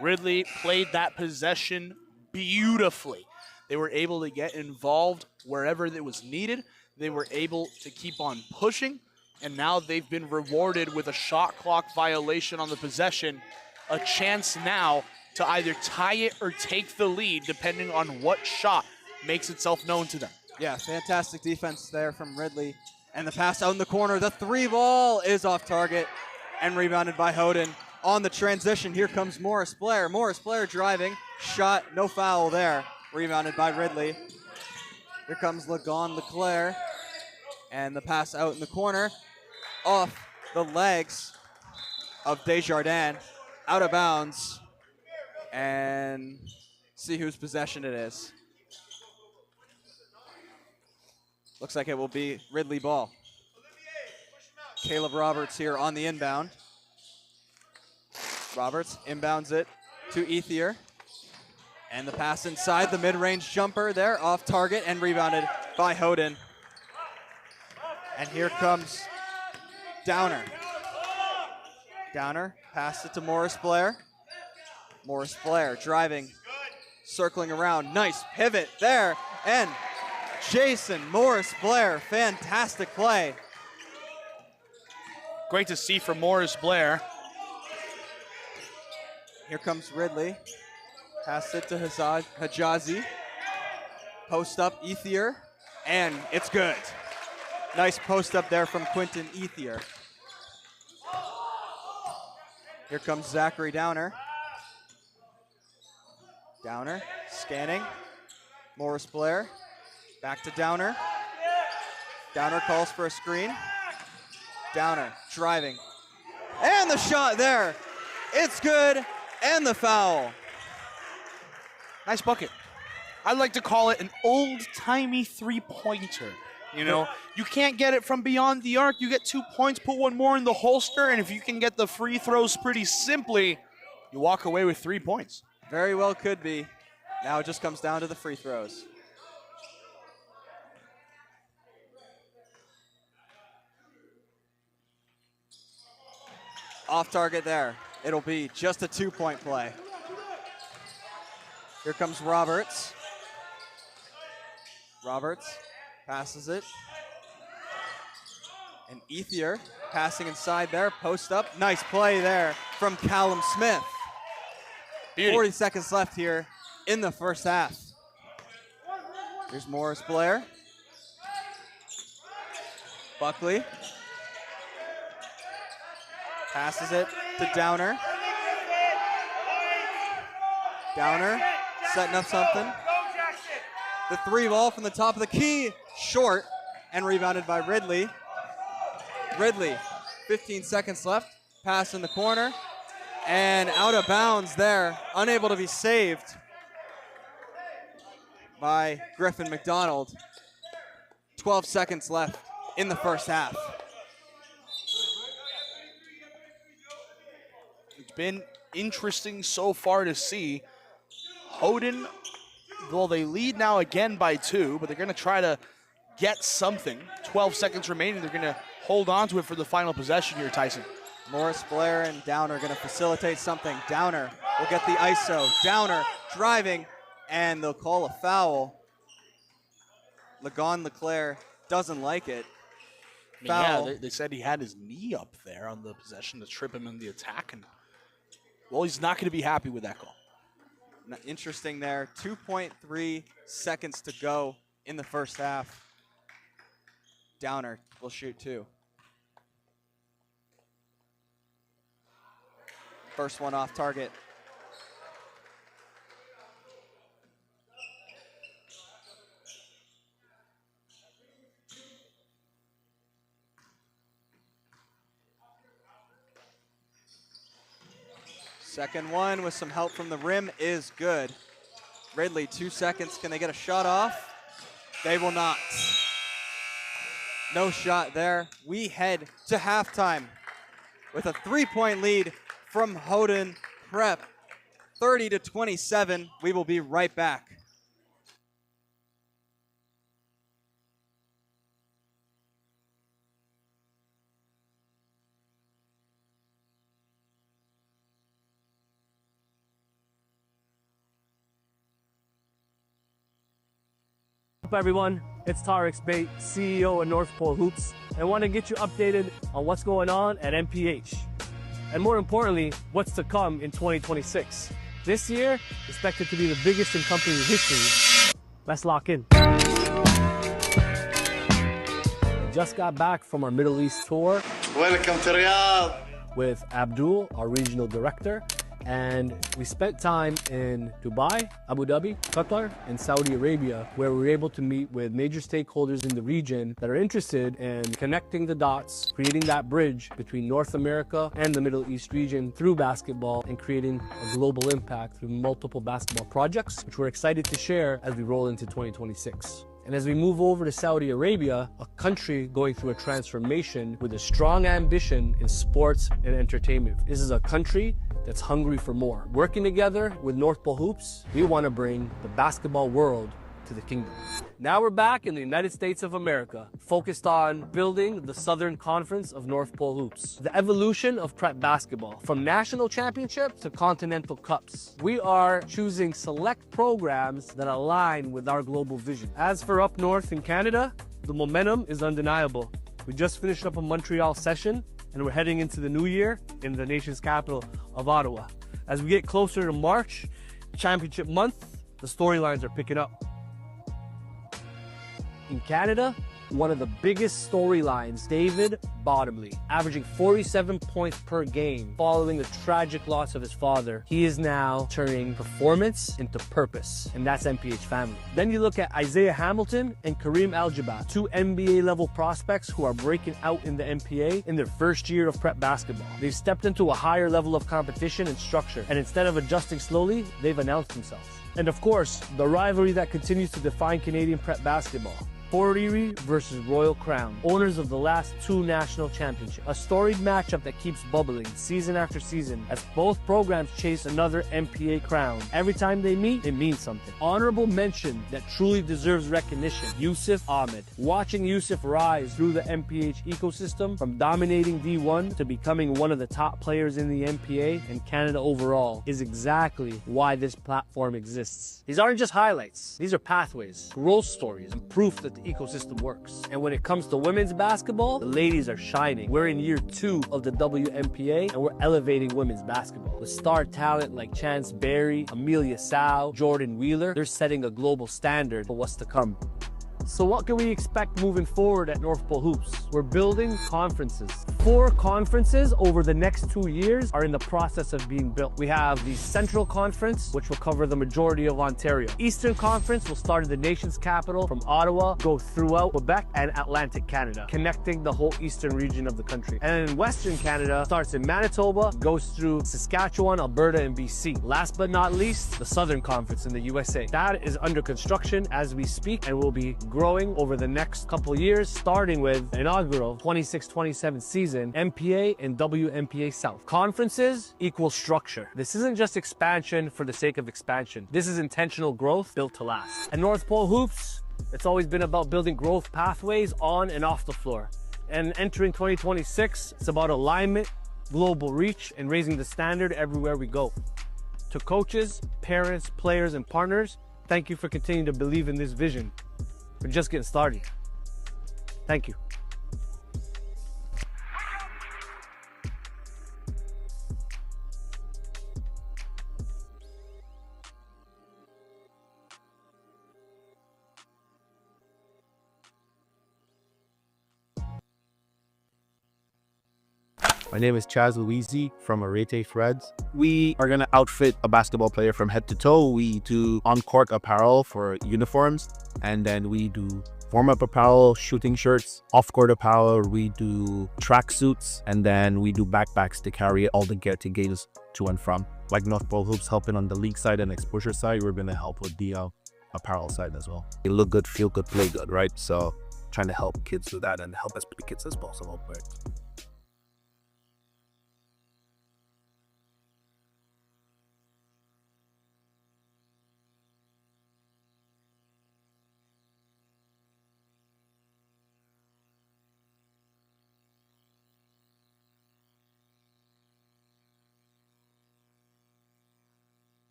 Speaker 7: Ridley played that possession beautifully. They were able to get involved wherever it was needed. They were able to keep on pushing, and now they've been rewarded with a shot clock violation on the possession. A chance now to either tie it or take the lead, depending on what shot makes itself known to them.
Speaker 6: Yeah, fantastic defense there from Ridley. And the pass out in the corner. The 3 ball is off target and rebounded by Hodan. On the transition, here comes Morris Blair. Morris Blair driving. Shot, no foul there. Rebounded by Ridley. Here comes Lagon Leclerc. And the pass out in the corner. Off the legs of Desjardins. Out of bounds. And see whose possession it is. Looks like it will be Ridley ball. Caleb Roberts here on the inbound. Roberts inbounds it to Ethier. And the pass inside, the mid-range jumper there, off target and rebounded by Hodan. And here comes Downer. Downer passed it to Morris Blair. Morris Blair driving, circling around. Nice pivot there. And Jason Morris Blair, fantastic play.
Speaker 7: Great to see from Morris Blair.
Speaker 6: Here comes Ridley. Pass it to Hajazi. Post up Ethier, and it's good. Nice post up there from Quinton Ethier. Here comes Zachary Downer. Downer scanning. Morris Blair. Back to Downer. Downer calls for a screen. Downer driving. And the shot there. It's good. And the foul.
Speaker 7: Nice bucket. I like to call it an old-timey three-pointer. You know, you can't get it from beyond the arc. You get 2 points, put one more in the holster, and if you can get the free throws pretty simply, you walk away with 3 points.
Speaker 6: Very well could be. Now it just comes down to the free throws. Off target there. It'll be just a 2-point play. Here comes Roberts. Roberts passes it. And Ethier passing inside there, post up. Nice play there from Callum Smith.
Speaker 7: Beauty.
Speaker 6: 40 seconds left here in the first half. Here's Morris Blair. Buckley. Passes it to Downer. Downer setting up something. The 3 ball from the top of the key, short, and rebounded by Ridley. Ridley, 15 seconds left. Pass in the corner, and out of bounds there. Unable to be saved by Griffin McDonald. 12 seconds left in the first half.
Speaker 7: It's been interesting so far to see. Hodan, well, they lead now again by 2, but they're going to try to get something. 12 seconds remaining. They're going to hold on to it for the final possession here, Tyson.
Speaker 6: Morris Blair and Downer are going to facilitate something. Downer will get the ISO. Downer driving, and they'll call a foul. Lagon Leclerc doesn't like it.
Speaker 7: I mean,
Speaker 6: Foul.
Speaker 7: yeah, they said he had his knee up there on the possession to trip him in the attack. And, well, he's not going to be happy with that call.
Speaker 6: Interesting there. 2.3 seconds to go in the first half. Downer will shoot 2. First one off target. Second one with some help from the rim is good. Ridley, 2 seconds. Can they get a shot off? They will not. No shot there. We head to halftime with a 3-point lead from Hodan Prep, 30-27. We will be right back.
Speaker 9: What's up, everyone? It's Tarek Bate, CEO of North Pole Hoops, and want to get you updated on what's going on at NPH. And more importantly, what's to come in 2026. This year, expected to be the biggest in company history. Let's lock in. I just got back from our Middle East tour.
Speaker 10: Welcome to Riyadh.
Speaker 9: With Abdul, our regional director. And we spent time in Dubai, Abu Dhabi, Qatar, and Saudi Arabia, where we were able to meet with major stakeholders in the region that are interested in connecting the dots, creating that bridge between North America and the Middle East region through basketball and creating a global impact through multiple basketball projects, which we're excited to share as we roll into 2026. And as we move over to Saudi Arabia, a country going through a transformation with a strong ambition in sports and entertainment. This is a country that's hungry for more. Working together with North Pole Hoops, we want to bring the basketball world to the kingdom. Now we're back in the United States of America, focused on building the Southern Conference of North Pole Hoops. The evolution of prep basketball, from national championships to continental cups. We are choosing select programs that align with our global vision. As for up north in Canada, the momentum is undeniable. We just finished up a Montreal session, and we're heading into the new year in the nation's capital of Ottawa. As we get closer to March, championship month, the storylines are picking up. In Canada, one of the biggest storylines, David Bottomley, averaging 47 points per game following the tragic loss of his father. He is now turning performance into purpose, and that's NPH family. Then you look at Isaiah Hamilton and Kareem Al-Jabbar, 2 NBA level prospects who are breaking out in the NPA in their first year of prep basketball. They've stepped into a higher level of competition and structure, and instead of adjusting slowly, they've announced themselves. And of course, the rivalry that continues to define Canadian prep basketball. Port Erie versus Royal Crown, owners of the last 2 national championships. A storied matchup that keeps bubbling season after season as both programs chase another NPA crown. Every time they meet, it means something. Honorable mention that truly deserves recognition, Yusuf Ahmed. Watching Yusuf rise through the NPH ecosystem, from dominating D1 to becoming one of the top players in the NPA and Canada overall, is exactly why this platform exists. These aren't just highlights, these are pathways, growth stories, and proof that the ecosystem works. And when it comes to women's basketball, the ladies are shining. We're in year 2 of the WNPA, and we're elevating women's basketball. With star talent like Chance Berry, Amelia Sow, Jordan Wheeler, they're setting a global standard for what's to come. So what can we expect moving forward at North Pole Hoops? We're building conferences. 4 conferences over the next 2 years are in the process of being built. We have the Central Conference, which will cover the majority of Ontario. Eastern Conference will start in the nation's capital from Ottawa, go throughout Quebec and Atlantic Canada, connecting the whole eastern region of the country. And then Western Canada starts in Manitoba, goes through Saskatchewan, Alberta, and BC. Last but not least, the Southern Conference in the USA. That is under construction as we speak and will be growing over the next couple years, starting with the inaugural 26-27 season, MPA and WNPA South. Conferences equal structure. This isn't just expansion for the sake of expansion. This is intentional growth built to last. At North Pole Hoops, it's always been about building growth pathways on and off the floor. And entering 2026, it's about alignment, global reach, and raising the standard everywhere we go. To coaches, parents, players, and partners, thank you for continuing to believe in this vision. We're just getting started. Thank you.
Speaker 8: My name is Chaz Louisi from Arete Threads. We are going to outfit a basketball player from head to toe. We do on-court apparel for uniforms, and then we do warm-up apparel, shooting shirts, off-court apparel. We do track suits, and then we do backpacks to carry all the gear to games to and from. Like North Pole Hoops helping on the league side and exposure side, we're going to help with the apparel side as well. You look good, feel good, play good, right? So trying to help kids do that and help as many kids as possible. But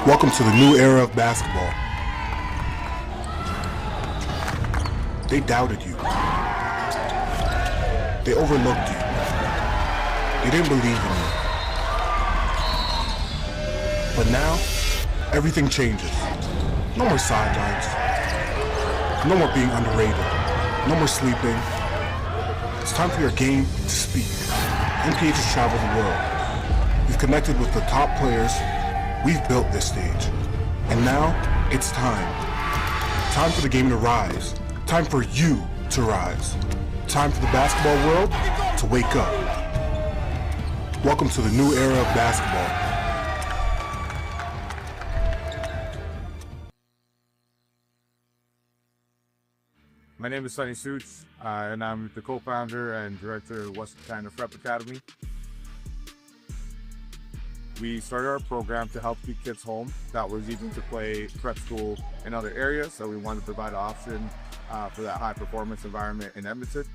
Speaker 11: Welcome to the new era of basketball. They doubted you. They overlooked you. They didn't believe in you. But now, everything changes. No more sidelines. No more being underrated. No more sleeping. It's time for your game to speak. NPH has traveled the world. We've connected with the top players. We've built this stage. And now, it's time. Time for the game to rise. Time for you to rise. Time for the basketball world to wake up. Welcome to the new era of basketball.
Speaker 12: My name is Sonny Suits, and I'm the co-founder and director of Western Canada Prep Academy. We started our program to help keep kids home that were leaving to play prep school in other areas, so we wanted to provide an option for that high-performance environment in Edmonton.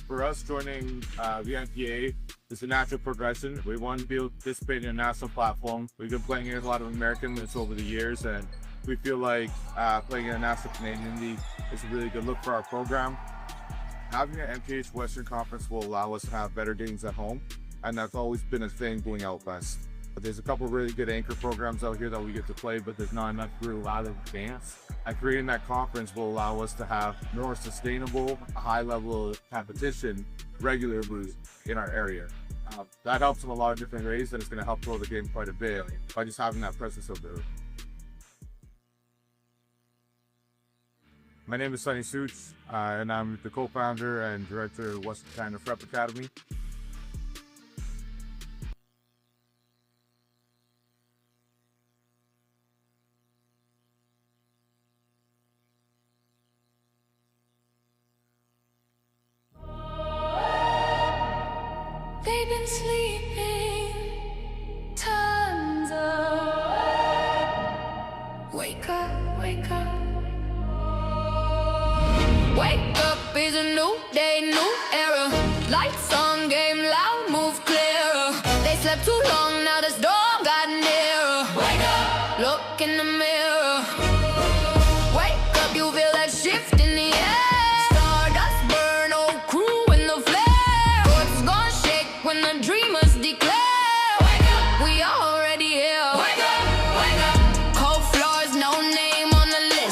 Speaker 12: For us, joining the NPA is a natural progression. We want to be able to participate in a national platform. We've been playing against a lot of Americans over the years, and we feel like playing in a national Canadian league is a really good look for our program. Having an NPH Western Conference will allow us to have better games at home, and that's always been a thing going out west. But there's a couple really good anchor programs out here that we get to play, but there's not enough real out of advance. And creating that conference will allow us to have more sustainable, high level of competition regularly in our area. That helps in a lot of different ways, and it's going to help grow the game quite a bit by just having that presence over there. My name is Sonny Suits, and I'm the co-founder and director of Western Canada Prep Academy.
Speaker 13: They've been sleeping tons of. Wake up, wake up. Wake up is a new day, new era. Lights on, game loud, move clearer. They slept too long, now the storm got nearer. Wake up, look in the mirror. Wake up, you feel that shift in the air. Stardust burn, old crew in the flare. What's gonna shake when the dreamers declare? Wake up, we already here. Wake up, wake up. Cold floors, no name on the list.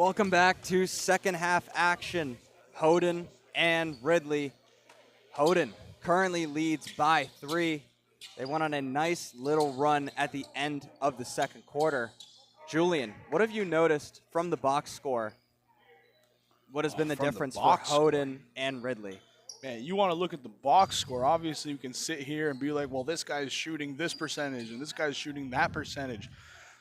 Speaker 6: Welcome back to second half action. Hodan and Ridley. Hodan currently leads by 3. They went on a nice little run at the end of the second quarter. Julian, what have you noticed from the box score? What has been the difference for Hodan and Ridley?
Speaker 7: Man, you want to look at the box score. Obviously, we can sit here and be like, well, this guy's shooting this percentage and this guy's shooting that percentage.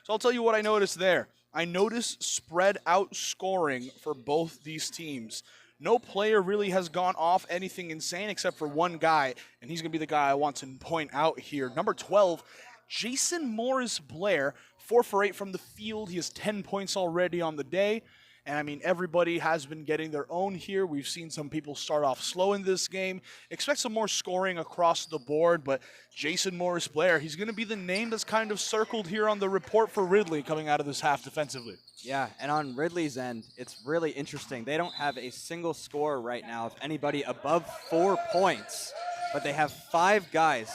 Speaker 7: So I'll tell you what I noticed there. I noticed spread out scoring for both these teams. No player really has gone off anything insane except for one guy, and he's going to be the guy I want to point out here. Number 12, Jason Morris-Blair, 4 for 8 from the field. He has 10 points already on the day. And, I mean, everybody has been getting their own here. We've seen some people start off slow in this game. Expect some more scoring across the board, but Jason Morris-Blair, he's going to be the name that's kind of circled here on the report for Ridley coming out of this half defensively.
Speaker 6: Yeah, and on Ridley's end, it's really interesting. They don't have a single score right now of anybody above 4 points, but they have 5 guys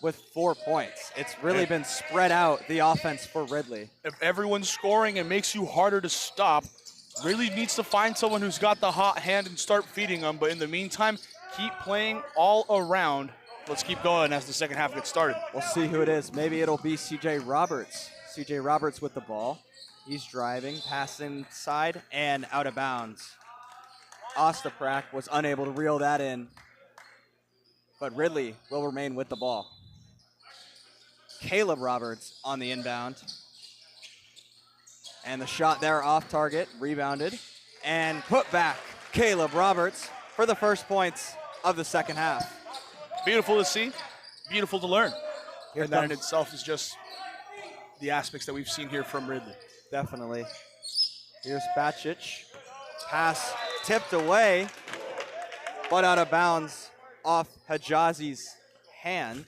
Speaker 6: with 4 points. It's really been spread out, the offense for Ridley.
Speaker 7: If everyone's scoring, it makes you harder to stop. Really needs to find someone who's got the hot hand and start feeding them. But in the meantime, keep playing all around. Let's keep going as the second half gets started.
Speaker 6: We'll see who it is. Maybe it'll be C.J. Roberts. C.J. Roberts with the ball. He's driving, pass inside, and out of bounds. Ostaprak was unable to reel that in. But Ridley will remain with the ball. Caleb Roberts on the inbound. And the shot there off target, rebounded, and put back. Caleb Roberts for the first points of the second half.
Speaker 7: Beautiful to see, beautiful to learn. And that in itself is just the aspects that we've seen here from Ridley.
Speaker 6: Definitely. Here's Bacic. Pass tipped away, but out of bounds off Hijazi's hand.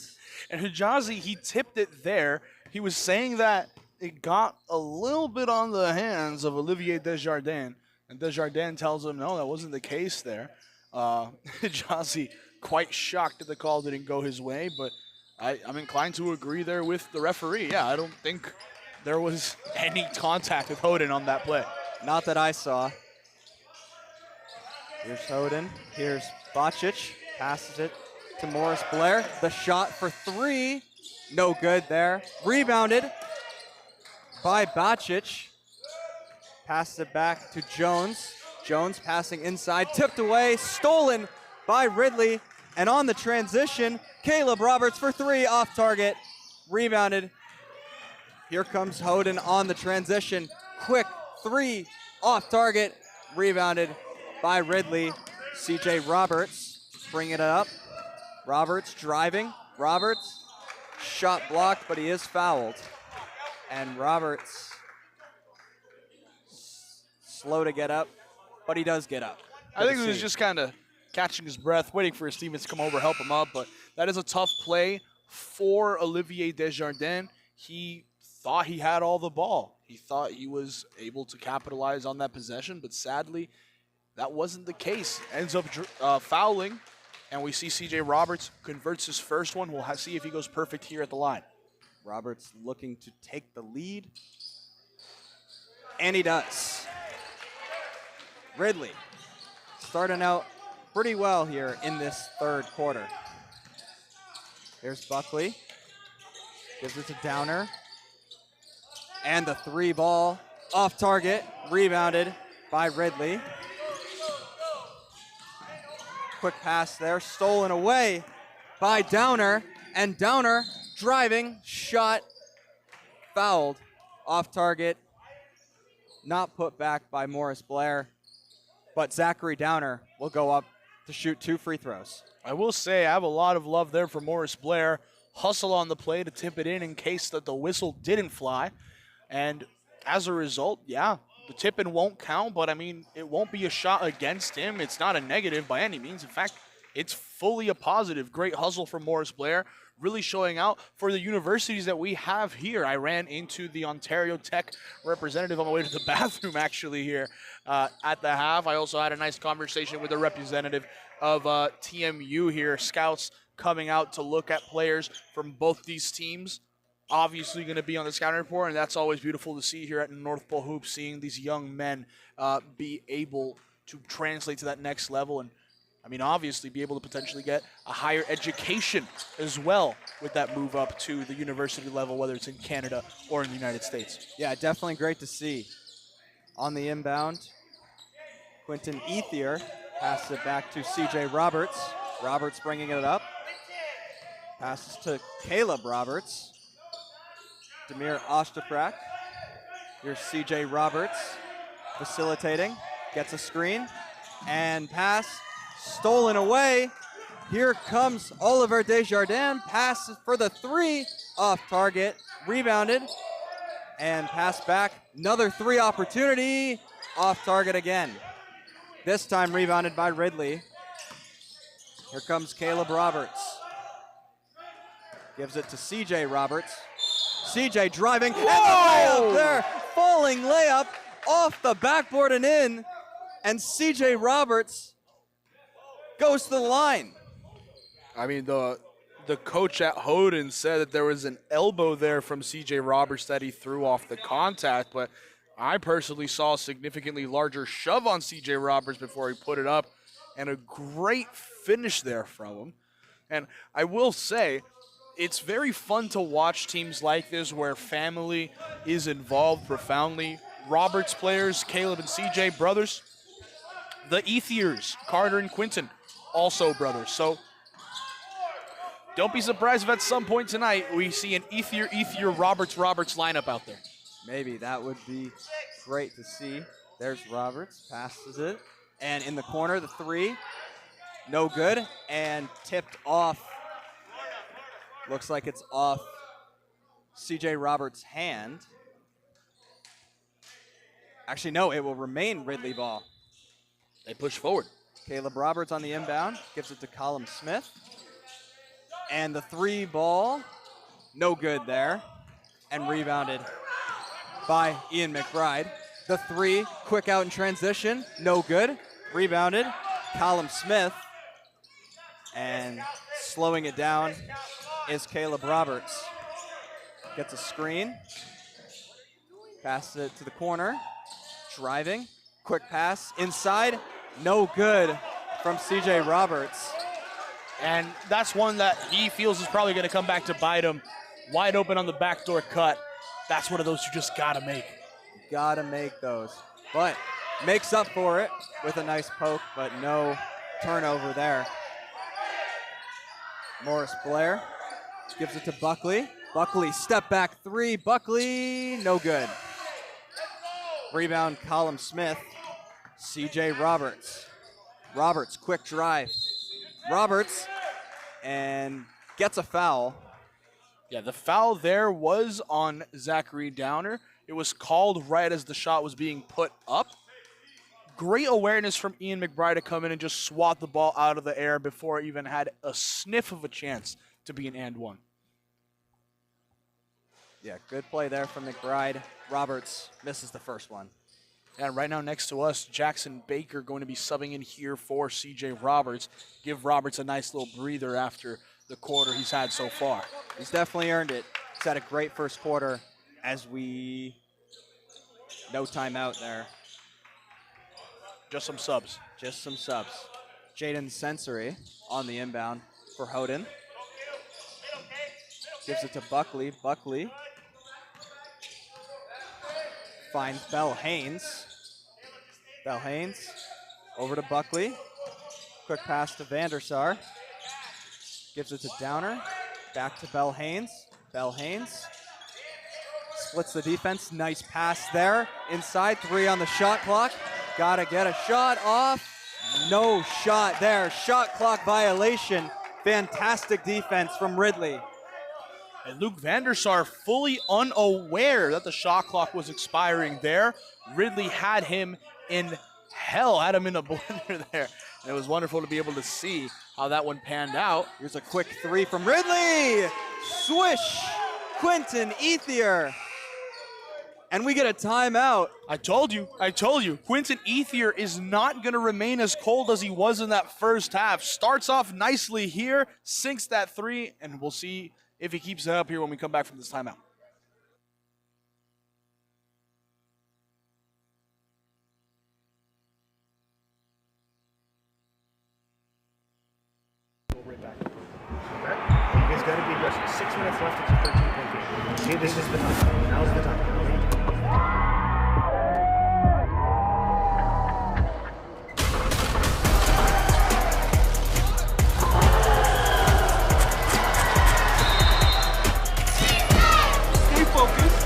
Speaker 7: And Hijazi, he tipped it there. He was saying that it got a little bit on the hands of Olivier Desjardins, and Desjardins tells him, no, that wasn't the case there. Hijazi quite shocked that the call didn't go his way, but I'm inclined to agree there with the referee. Yeah, I don't think there was any contact with Hodan on that play.
Speaker 6: Not that I saw. Here's Hodan. Here's Bacic. Passes it to Morris-Blair. The shot for 3. No good there. Rebounded by Bacic. Passes it back to Jones. Jones passing inside. Tipped away. Stolen by Ridley. And on the transition, Caleb Roberts for 3 off target. Rebounded. Here comes Hodan on the transition. Quick 3 off target. Rebounded by Ridley. C.J. Roberts bringing it up. Roberts driving. Roberts shot blocked, but he is fouled. And Roberts slow to get up, but he does get up.
Speaker 7: I think he was just kind of catching his breath, waiting for his teammates to come over, help him up. But that is a tough play for Olivier Desjardins. He thought he had all the ball. He thought he was able to capitalize on that possession, but sadly, that wasn't the case. Ends up fouling, and we see C.J. Roberts converts his first one. We'll see if he goes perfect here at the line.
Speaker 6: Roberts looking to take the lead, and he does. Ridley starting out pretty well here in this third quarter. Here's Buckley, gives it to Downer, and the 3 ball off target, rebounded by Ridley. Quick pass there, stolen away by Downer, and Downer driving, shot, fouled, off target, not put back by Morris-Blair, but Zachary Downer will go up to shoot 2 free throws.
Speaker 7: I will say I have a lot of love there for Morris-Blair. Hustle on the play to tip it in case that the whistle didn't fly. And as a result, yeah, the tip-in won't count, but I mean, it won't be a shot against him. It's not a negative by any means. In fact, it's fully a positive. Great hustle from Morris-Blair, really showing out for the universities that we have here. I ran into the Ontario Tech representative on my way to the bathroom, actually, here at the half. I also had a nice conversation with a representative of TMU here, scouts coming out to look at players from both these teams. obviously going to be on the scouting report, and that's always beautiful to see here at North Pole Hoops, seeing these young men be able to translate to that next level and, I mean, obviously be able to potentially get a higher education as well with that move up to the university level, whether it's in Canada or in the United States.
Speaker 6: Yeah, definitely great to see. On the inbound, Quinton Ethier passes it back to CJ Roberts. Roberts bringing it up. Passes to Caleb Roberts. Demir Ostaprak. Here's CJ Roberts facilitating. Gets a screen. And pass stolen away. Here comes Oliver Desjardins. Pass for the three. Off target. Rebounded. And pass back. Another three opportunity. Off target again. This time rebounded by Ridley. Here comes Caleb Roberts. Gives it to CJ Roberts. CJ driving. And the layup there. Falling layup off the backboard and in. And CJ Roberts goes to the line.
Speaker 7: I mean, the coach at Hodan said that there was an elbow there from CJ Roberts that he threw off the contact, but I personally saw a significantly larger shove on CJ Roberts before he put it up, and a great finish there from him. And I will say, it's very fun to watch teams like this where family is involved profoundly. Roberts players, Caleb and CJ, brothers. The Ethiers, Carter and Quinton, also brothers. So don't be surprised if at some point tonight we see an Ethier, Roberts lineup out there.
Speaker 6: Maybe that would be great to see. There's Roberts, passes it. And in the corner, the three, no good. And tipped off. Looks like it's off CJ Roberts' hand. Actually, no, it will remain Ridley ball.
Speaker 7: They push forward.
Speaker 6: Caleb Roberts on the inbound, gives it to Colin Smith. And the three ball, no good there. And rebounded by Ian McBride. The three, quick out in transition, no good. Rebounded, Colin Smith. And slowing it down is Caleb Roberts. Gets a screen. Passes it to the corner. Driving. Quick pass inside. No good from CJ Roberts.
Speaker 7: And that's one that he feels is probably going to come back to bite him. Wide open on the backdoor cut. That's one of those you just got to make.
Speaker 6: Gotta make those. But makes up for it with a nice poke, but no turnover there. Morris Blair gives it to Buckley. Buckley, step back three. Buckley, no good. Rebound, Colin Smith. CJ Roberts. Roberts, quick drive. Roberts, and gets a foul.
Speaker 7: Yeah, the foul there was on Zachary Downer. It was called right as the shot was being put up. Great awareness from Ian McBride to come in and just swat the ball out of the air before it even had a sniff of a chance to be an and one.
Speaker 6: Yeah, good play there from McBride. Roberts misses the first one.
Speaker 7: And right now next to us, Jackson Baker going to be subbing in here for CJ Roberts. Give Roberts a nice little breather after the quarter he's had so far.
Speaker 6: He's definitely earned it. He's had a great first quarter as we... No timeout there.
Speaker 7: Just some subs.
Speaker 6: Just some subs. Jaden Sensory on the inbound for Hodan. Gives it to Buckley. Buckley finds Bell Haynes. Bell Haynes over to Buckley. Quick pass to Vandersar. Gives it to Downer. Back to Bell Haynes. Bell Haynes splits the defense. Nice pass there. Inside, three on the shot clock. Gotta get a shot off. No shot there. Shot clock violation. Fantastic defense from Ridley.
Speaker 7: And Luke Vandersar fully unaware that the shot clock was expiring there. Ridley had him in hell, had him in a blender there. And it was wonderful to be able to see how that one panned out.
Speaker 6: Here's a quick three from Ridley. Swish. Quinton Ethier. And we get a timeout.
Speaker 7: I told you. Quinton Ethier is not going to remain as cold as he was in that first half. Starts off nicely here, sinks that three, and we'll see if he keeps it up here when we come back from this timeout.
Speaker 5: Right back. Okay. You guys got to be aggressive. 6 minutes left. It's a 13-point game. See, this is the time. Now's the time. Stay focused.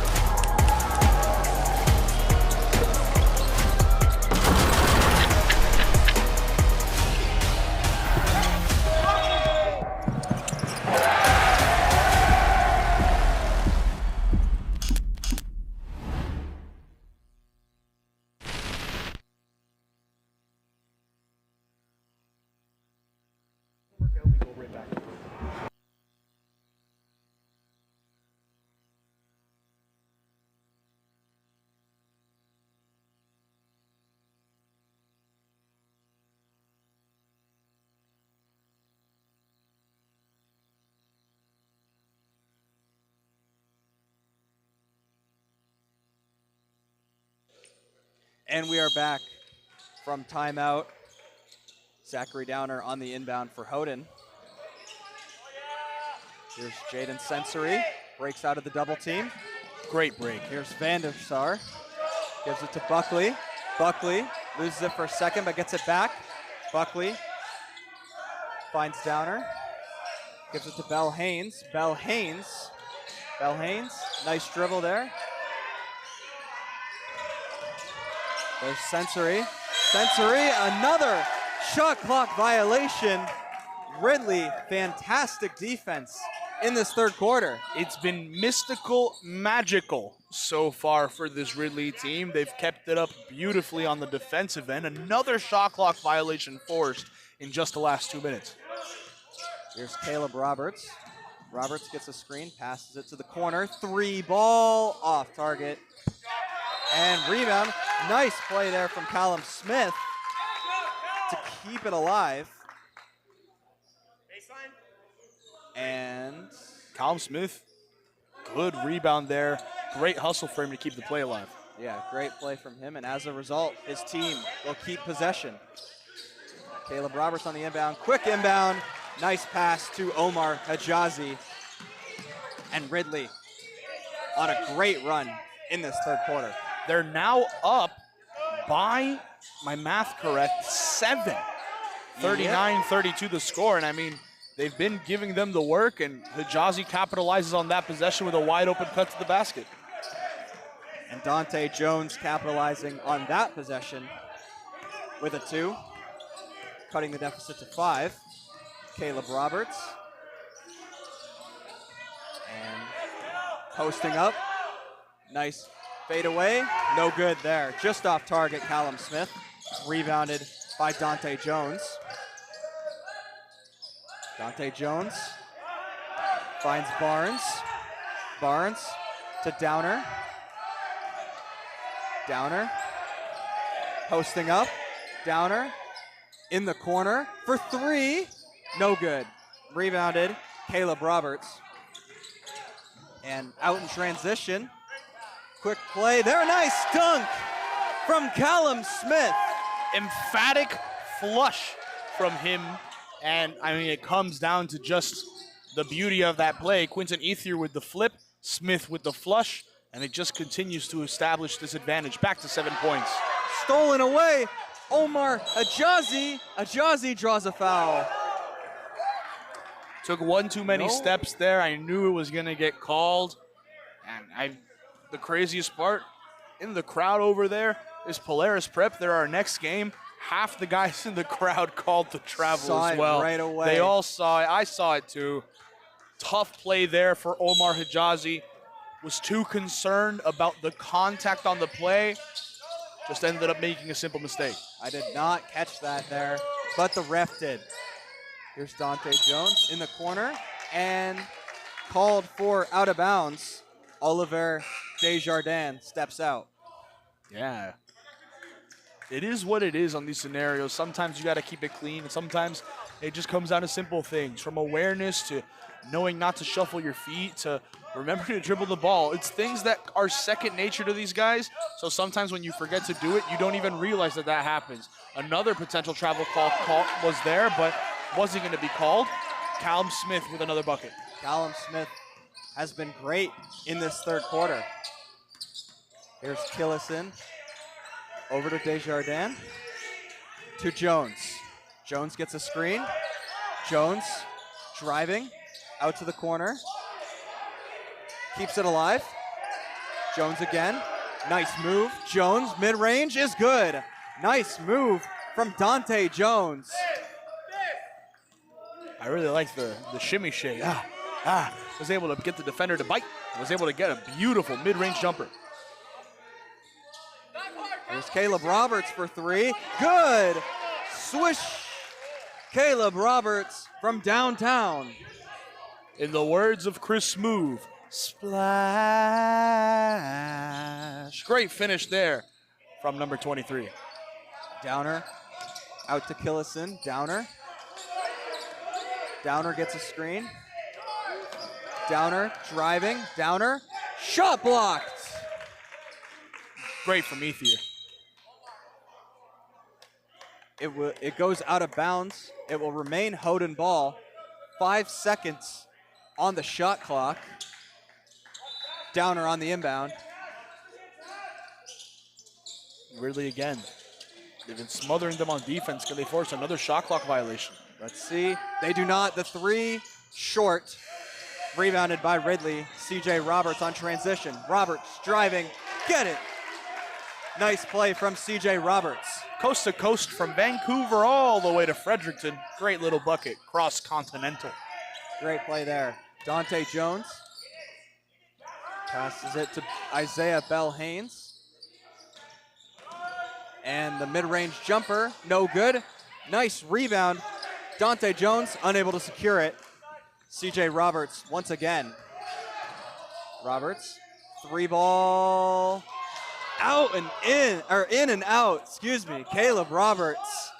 Speaker 6: And we are back from timeout. Zachary Downer on the inbound for Hodan. Here's Jaden Sensory, breaks out of the double team.
Speaker 7: Great break.
Speaker 6: Here's Van der Sar, gives it to Buckley. Buckley loses it for a second, but gets it back. Buckley finds Downer, gives it to Bell Haynes. Bell Haynes, nice dribble there. There's Sensory. Sensory, another shot clock violation. Ridley, fantastic defense in this third quarter.
Speaker 7: It's been mystical, magical so far for this Ridley team. They've kept it up beautifully on the defensive end. Another shot clock violation forced in just the last 2 minutes.
Speaker 6: Here's Caleb Roberts. Roberts gets a screen, passes it to the corner. 3 ball, off target. And rebound. Nice play there from Callum Smith to keep it alive. And
Speaker 7: Callum Smith, good rebound there. Great hustle for him to keep the play alive.
Speaker 6: yeah, great play from him. And as a result, his team will keep possession. Caleb Roberts on the inbound. Quick inbound. Nice pass to Omar Hijazi. And Ridley on a great run in this third quarter.
Speaker 7: They're now up by, my math correct, 7. 39-32 the score. And I mean, they've been giving them the work, and Hijazi capitalizes on that possession with a wide open cut to the basket.
Speaker 6: And Dante Jones capitalizing on that possession with a 2, cutting the deficit to 5. Caleb Roberts. And posting up. Nice fade away. No good there. Just off target, Callum Smith. Rebounded by Dante Jones. Dante Jones finds Barnes. Barnes to Downer. Downer posting up. Downer in the corner for 3. No good. Rebounded, Caleb Roberts. And out in transition. Quick play there. Nice dunk from Callum Smith.
Speaker 7: Emphatic flush from him. And, I mean, it comes down to just the beauty of that play. Quinton Ethier with the flip, Smith with the flush, and it just continues to establish this advantage. Back to 7 points.
Speaker 6: Stolen away. Omar Hijazi. Hijazi draws a foul.
Speaker 7: Took one too many steps there. I knew it was going to get called. And the craziest part, in the crowd over there is Polaris Prep. They're our next game. Half the guys in the crowd called the travel
Speaker 6: Saw
Speaker 7: as well.
Speaker 6: it right away.
Speaker 7: They all saw it. I saw it too. Tough play there for Omar Hijazi. Was too concerned about the contact on the play. Just ended up making a simple mistake.
Speaker 6: I did not catch that there, but the ref did. Here's Dante Jones in the corner and called for out of bounds. Oliver Desjardins steps out.
Speaker 7: Yeah. It is what it is on these scenarios. Sometimes you got to keep it clean. Sometimes It just comes down to simple things, from awareness to knowing not to shuffle your feet to remember to dribble the ball. It's things that are second nature to these guys, so sometimes when you forget to do it, you don't even realize that that happens. Another potential travel call was there, but wasn't going to be called. Callum Smith with another bucket.
Speaker 6: Callum Smith has been great in this third quarter. Here's Killison. Over to Desjardins. To Jones. Jones gets a screen. Jones driving out to the corner. Keeps it alive. Jones again. Nice move. Jones, mid-range is good. Nice move from Dante Jones.
Speaker 7: I really like the shimmy shake. Was able to get the defender to bite. Was able to get a beautiful mid-range jumper.
Speaker 6: There's Caleb Roberts for three. Good. Swish. Caleb Roberts from downtown.
Speaker 7: In the words of Chris Smooth, splash. Great finish there from number 23.
Speaker 6: Downer out to Killison. Downer. Downer gets a screen. Downer driving. Downer. Shot blocked.
Speaker 7: Great from Ethier.
Speaker 6: It goes out of bounds. It will remain Hodan ball. 5 seconds on the shot clock. Downer on the inbound.
Speaker 7: Ridley again. They've been smothering them on defense. Can they force another shot clock violation?
Speaker 6: Let's see. They do not. The three short. Rebounded by Ridley. CJ Roberts on transition. Roberts driving. Get it. Nice play from CJ Roberts.
Speaker 7: Coast to coast from Vancouver all the way to Fredericton. Great little bucket. Cross-continental.
Speaker 6: Great play there. Dante Jones passes it to Isaiah Bell-Haynes. And the mid-range jumper, no good. Nice rebound. Dante Jones unable to secure it. CJ Roberts once again. Roberts, three ball, out and in, or in and out, excuse me. Caleb Roberts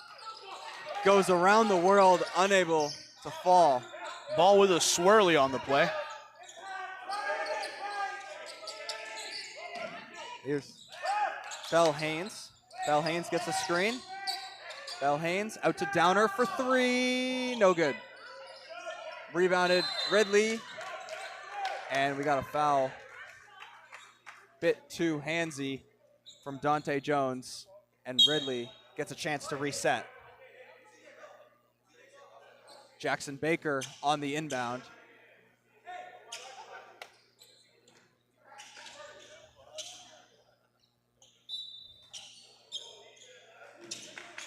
Speaker 6: goes around the world, unable to fall.
Speaker 7: Ball with a swirly on the play.
Speaker 6: Here's Bell-Haynes. Bell-Haynes gets a screen. Bell-Haynes out to Downer for three, no good. Rebounded Ridley, and we got a foul. Bit too handsy from Dante Jones, and Ridley gets a chance to reset. Jackson Baker on the inbound.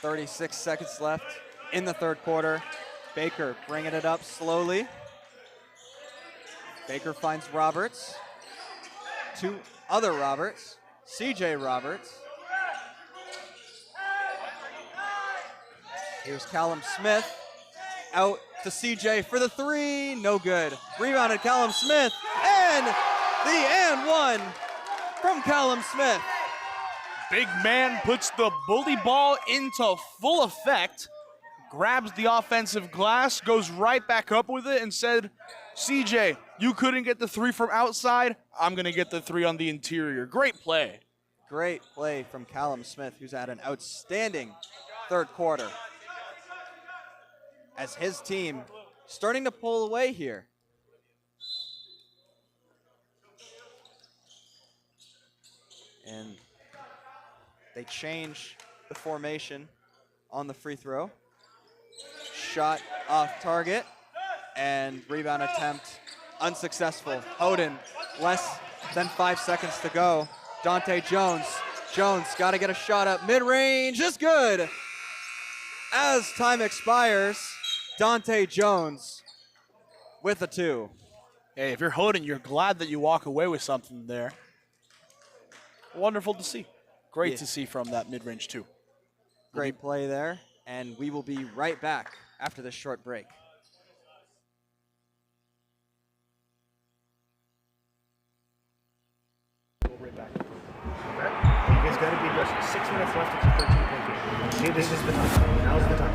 Speaker 6: .36 seconds left in the third quarter. Baker bringing it up slowly. Baker finds Roberts. Two other Roberts. CJ Roberts. Here's Callum Smith. Out to CJ for the three. No good. Rebounded Callum Smith. And the and one from Callum Smith.
Speaker 7: Big man puts the bully ball into full effect, grabs the offensive glass, goes right back up with it and said, CJ, you couldn't get the three from outside. I'm going to get the three on the interior. Great play.
Speaker 6: Great play from Callum Smith, who's had an outstanding third quarter. As his team starting to pull away here. And they change the formation on the free throw. Shot off target and rebound attempt unsuccessful. Hodan, less than 5 seconds to go. Dante Jones. Jones got to get a shot up mid-range. Is good. As time expires, Dante Jones with a two.
Speaker 7: Hey, if you're Hodan, you're glad that you walk away with something there. Wonderful to see. Great to see from that mid-range two.
Speaker 6: Great play there, and we will be right back after this short break.
Speaker 5: Right back. You guys got to be aggressive. 6 minutes left. It's a 13-point game. Okay, this is the time. Now's the time.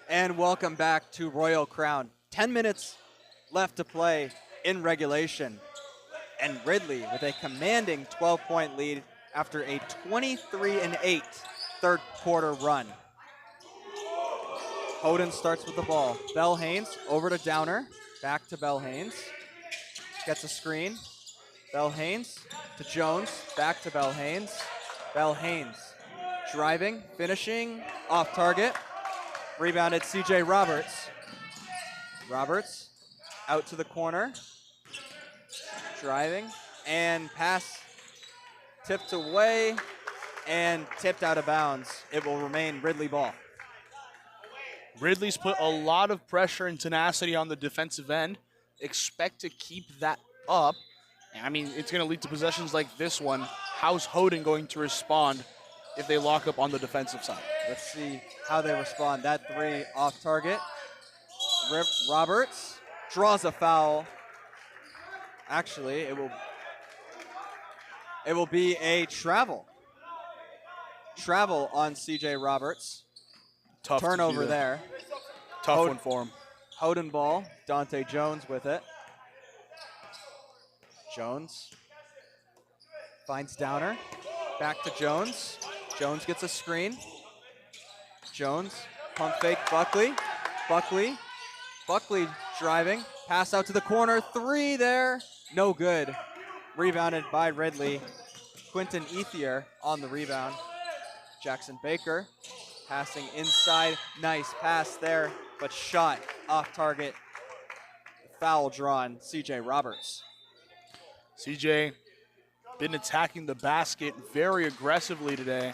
Speaker 6: And welcome back to Royal Crown. 10 minutes left to play in regulation. And Ridley with a commanding 12-point lead after a 23-8 third quarter run. Hodan starts with the ball. Bell Haynes over to Downer. Back to Bell Haynes. Gets a screen. Bell Haynes to Jones. Back to Bell Haynes. Bell Haynes driving, finishing, off target. Rebounded CJ Roberts. Roberts out to the corner. Driving and pass tipped away and tipped out of bounds. It will remain Ridley ball.
Speaker 7: Ridley's put a lot of pressure and tenacity on the defensive end. Expect to keep that up. I mean, it's going to lead to possessions like this one. How's Hodan going to respond if they lock up on the defensive side?
Speaker 6: Let's see how they respond. That three off target. Roberts draws a foul. Actually, it will be a travel. Travel on CJ Roberts.
Speaker 7: Tough
Speaker 6: turnover there.
Speaker 7: Tough one for him.
Speaker 6: Hodan ball. Dante Jones with it. Jones finds Downer. Back to Jones. Jones gets a screen. Jones, pump fake, Buckley. Buckley driving. Pass out to the corner. Three there. No good. Rebounded by Ridley. Quinton Ethier on the rebound. Jackson Baker passing inside. Nice pass there, but shot off target. Foul drawn, CJ Roberts.
Speaker 7: CJ been attacking the basket very aggressively today.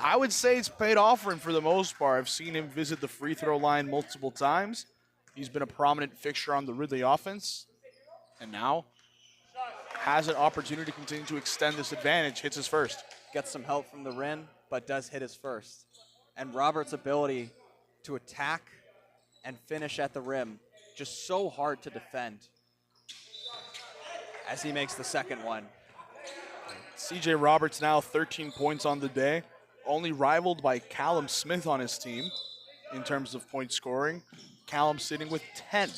Speaker 7: I would say it's paid off for him for the most part. I've seen him visit the free throw line multiple times. He's been a prominent fixture on the Ridley offense. And now has an opportunity to continue to extend this advantage. Hits his first.
Speaker 6: Gets some help from the rim, but does hit his first. And Roberts' ability to attack and finish at the rim, just so hard to defend as he makes the second one.
Speaker 7: CJ Roberts now 13 points on the day, only rivaled by Callum Smith on his team in terms of point scoring. Callum sitting with 10.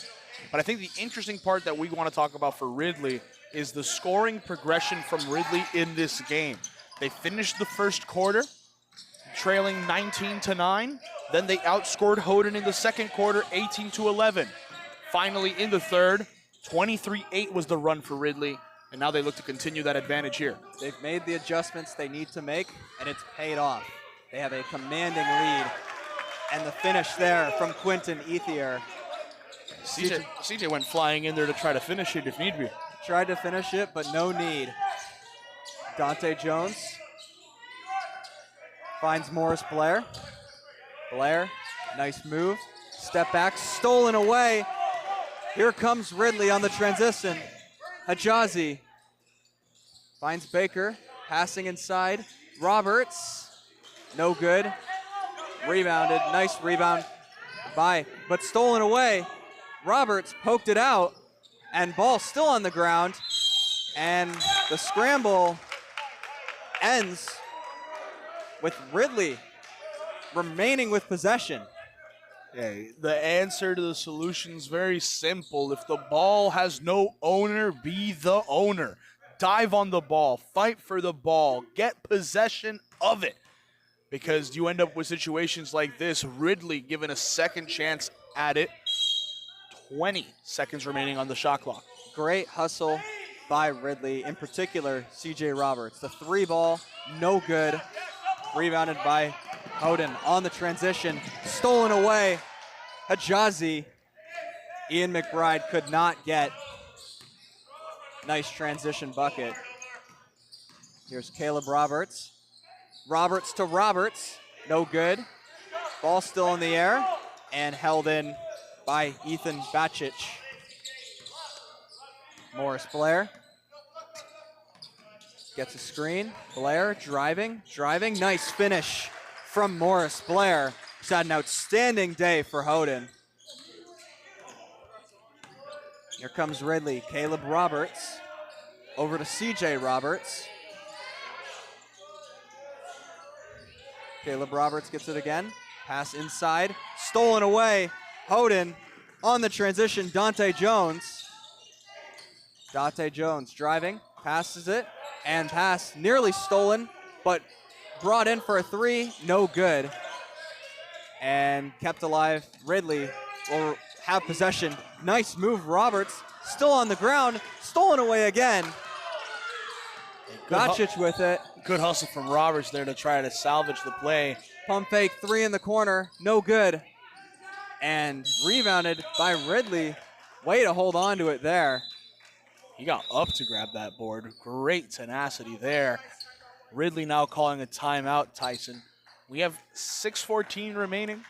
Speaker 7: But I think the interesting part that we want to talk about for Ridley is the scoring progression from Ridley in this game. They finished the first quarter trailing 19-9. Then they outscored Hodan in the second quarter 18-11. Finally in the third, 23-8 was the run for Ridley. And now they look to continue that advantage here.
Speaker 6: They've made the adjustments they need to make, and it's paid off. They have a commanding lead. And the finish there from Quinton Ethier.
Speaker 7: CJ went flying in there to try to finish it if need be.
Speaker 6: Tried to finish it, but no need. Dante Jones finds Morris Blair. Blair, nice move. Step back, stolen away. Here comes Ridley on the transition. Hijazi finds Baker, passing inside. Roberts, no good. Rebounded, nice rebound but stolen away. Roberts poked it out, and ball still on the ground. And the scramble ends with Ridley remaining with possession.
Speaker 7: Hey, the answer to the solution is very simple. If the ball has no owner, be the owner. Dive on the ball, fight for the ball, get possession of it. Because you end up with situations like this. Ridley given a second chance at it. 20 seconds remaining on the shot clock.
Speaker 6: Great hustle by Ridley, in particular CJ Roberts. The three ball, no good. Rebounded by Hodan on the transition, stolen away. Hijazi, Ian McBride could not get. Nice transition bucket. Here's Caleb Roberts. Roberts to Roberts, no good. Ball still in the air and held in by Ethan Bacic. Morris Blair gets a screen. Blair driving. Nice finish from Morris Blair. He's had an outstanding day for Hodan. Here comes Ridley. Caleb Roberts over to CJ Roberts. Caleb Roberts gets it again. Pass inside, stolen away. Hodan on the transition, Dante Jones. Dante Jones driving, passes it, and pass nearly stolen, but brought in for a three, no good. And kept alive. Ridley will have possession. Nice move, Roberts. Still on the ground, stolen away again. Gocic with it.
Speaker 7: Good hustle from Roberts there to try to salvage the play.
Speaker 6: Pump fake, three in the corner, no good. And rebounded by Ridley. Way to hold on to it there.
Speaker 7: He got up to grab that board. Great tenacity there. Ridley now calling a timeout, Tyson. We have 6:14 remaining.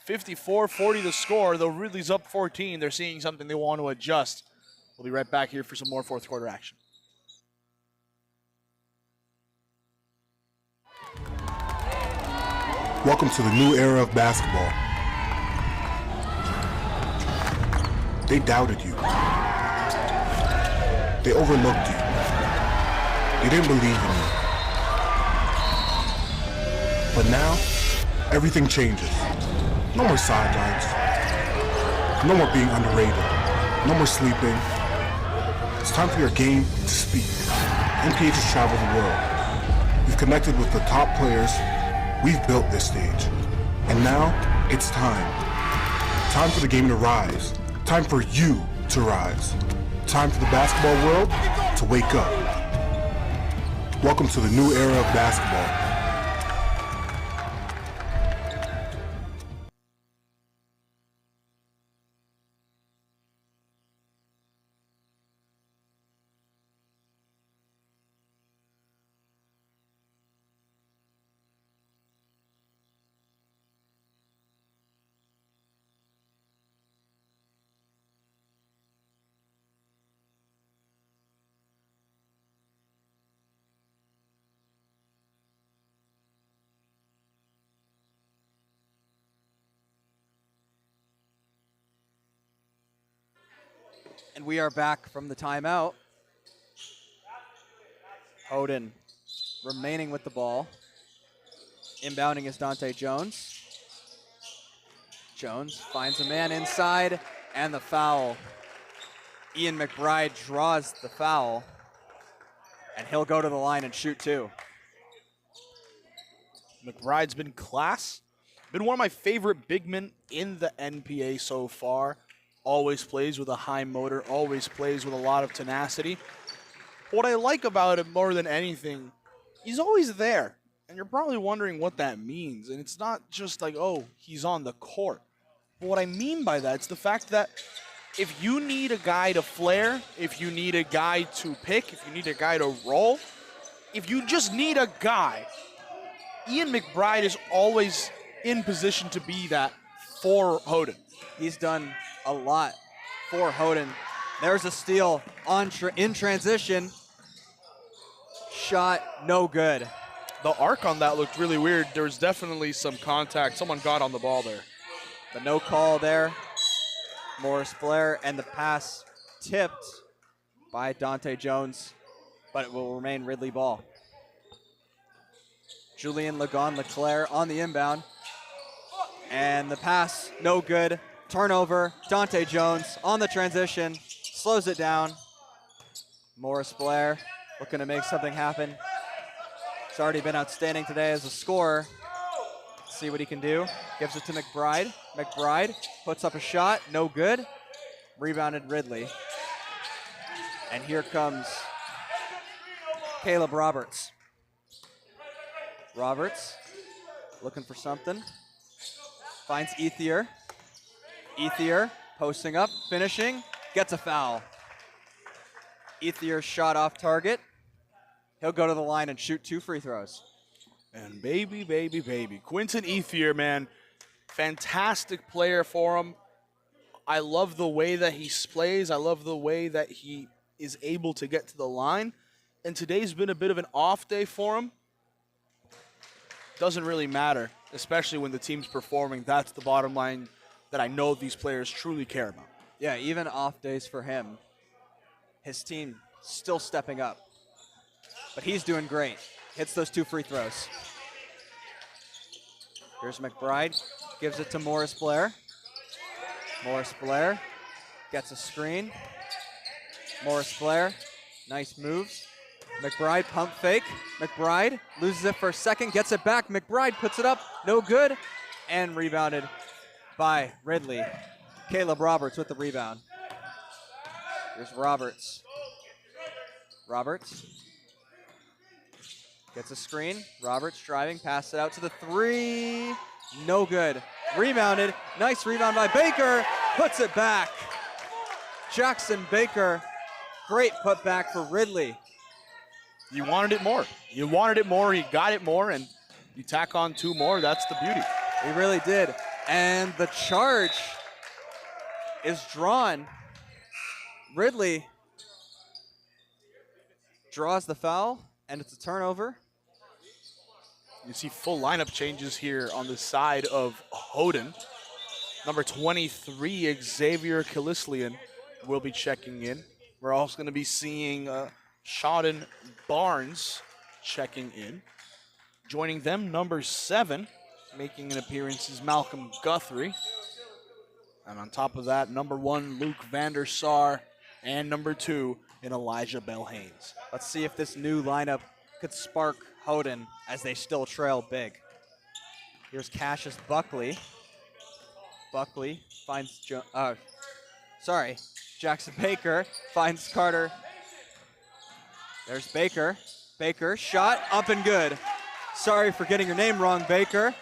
Speaker 7: 54-40 the score, though Ridley's up 14. They're seeing something they want to adjust. We'll be right back here for some more fourth quarter action.
Speaker 11: Welcome to the new era of basketball. They doubted you. They overlooked you. They didn't believe in you. But now, everything changes. No more sidelines. No more being underrated. No more sleeping. It's time for your game to speak. NPH has traveled the world. We've connected with the top players. We've built this stage. And now, it's time. Time for the game to rise. Time for you to rise. Time for the basketball world to wake up. Welcome to the new era of basketball.
Speaker 6: And we are back from the timeout. Hodan remaining with the ball. Inbounding is Dante Jones. Jones finds a man inside, and the foul. Ian McBride draws the foul, and he'll go to the line and shoot two.
Speaker 7: McBride's been class. Been one of my favorite big men in the NPA so far. Always plays with a high motor, always plays with a lot of tenacity. What I like about him more than anything, he's always there. And you're probably wondering what that means. And it's not just like, oh, he's on the court. But what I mean by that is the fact that if you need a guy to flare, if you need a guy to pick, if you need a guy to roll, if you just need a guy, Ian McBride is always in position to be that for Hodan.
Speaker 6: He's done a lot for Hodan. There's a steal in transition. Shot no good.
Speaker 7: The arc on that looked really weird. There was definitely some contact. Someone got on the ball there.
Speaker 6: But no call there. Morris Blair, and the pass tipped by Dante Jones, but it will remain Ridley ball. Julian Leclerc on the inbound. And the pass, no good. Turnover, Dante Jones on the transition, slows it down. Morris Blair looking to make something happen. He's already been outstanding today as a scorer. Let's see what he can do. Gives it to McBride. McBride puts up a shot, no good. Rebounded Ridley. And here comes Caleb Roberts. Roberts looking for something. Finds Ethier. Ethier posting up, finishing, gets a foul. Ethier shot off target. He'll go to the line and shoot two free throws.
Speaker 7: And baby, Quinton Ethier, man, fantastic player for him. I love the way that he plays. I love the way that he is able to get to the line. And today's been a bit of an off day for him. Doesn't really matter, especially when the team's performing. That's the bottom line that I know these players truly care about.
Speaker 6: Yeah, even off days for him, his team still stepping up. But he's doing great. Hits those two free throws. Here's McBride, gives it to Morris Blair. Morris Blair gets a screen. Morris Blair, nice moves. McBride pump fake. McBride loses it for a second, gets it back. McBride puts it up, no good, and rebounded by Ridley. Caleb Roberts with the rebound. Here's Roberts. Roberts gets a screen. Roberts driving, pass it out to the three. No good. Rebounded. Nice rebound by Baker. Puts it back. Jackson Baker. Great putback for Ridley.
Speaker 7: You wanted it more. You wanted it more. You got it more, and you tack on 2 more. That's the beauty.
Speaker 6: He really did. And the charge is drawn. Ridley draws the foul, and it's a turnover.
Speaker 7: You see full lineup changes here on the side of Hodan. Number 23, Xavier Kilislian, will be checking in. We're also going to be seeing Hodan Barnes checking in. Joining them, number 7, making an appearance, is Malcolm Guthrie. And on top of that, number 1, Luke Vander Sar, and number 2, in Elijah Bell Haynes.
Speaker 6: Let's see if this new lineup could spark Hodan as they still trail big. Here's Cassius Buckley. Buckley finds Jackson Baker finds Carter. There's Baker. Baker, shot up and good. Sorry for getting your name wrong, Baker.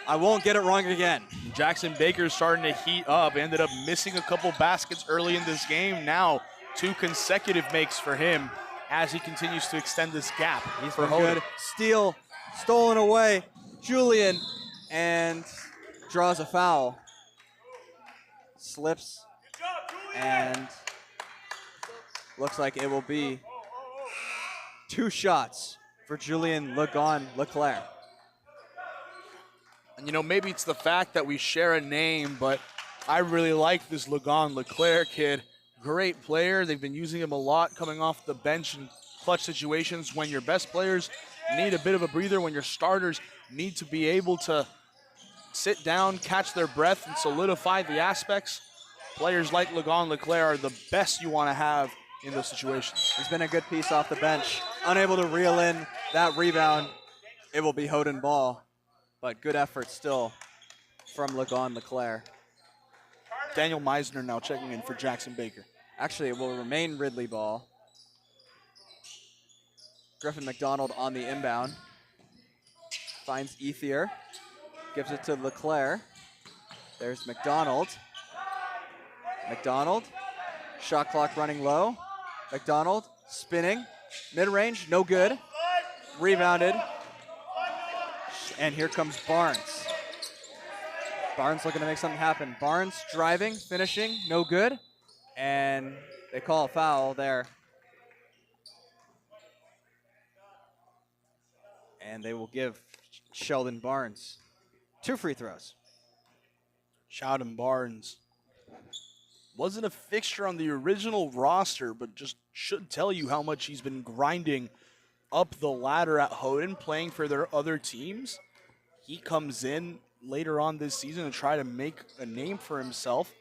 Speaker 6: I won't get it wrong again.
Speaker 7: Jackson Baker starting to heat up. Ended up missing a couple baskets early in this game. Now 2 consecutive makes for him as he continues to extend this gap.
Speaker 6: He's
Speaker 7: for
Speaker 6: been
Speaker 7: Hodan.
Speaker 6: good. Steal, stolen away. Julian, and draws a foul. Slips, and looks like it will be 2 shots for Julian Leclerc.
Speaker 7: And you know, maybe it's the fact that we share a name, but I really like this Leclerc kid. Great player. They've been using him a lot coming off the bench in clutch situations when your best players need a bit of a breather, when your starters need to be able to sit down, catch their breath, and solidify the aspects. Players like Leclerc are the best you want to have in those situations.
Speaker 6: He's been a good piece off the bench. Unable to reel in that rebound. It will be Hodan ball, but good effort still from Leclerc.
Speaker 7: Daniel Meisner now checking in for Jackson Baker.
Speaker 6: Actually, it will remain Ridley ball. Griffin McDonald on the inbound. Finds Ethier. Gives it to Leclerc. There's McDonald. McDonald. Shot clock running low. McDonald spinning. Mid-range, no good. Rebounded. And here comes Barnes. Barnes looking to make something happen. Barnes driving, finishing, no good. And they call a foul there. And they will give Sheldon Barnes 2 free throws.
Speaker 7: Sheldon Barnes wasn't a fixture on the original roster, but just should tell you how much he's been grinding up the ladder at Hodan, playing for their other teams. He comes in later on this season to try to make a name for himself.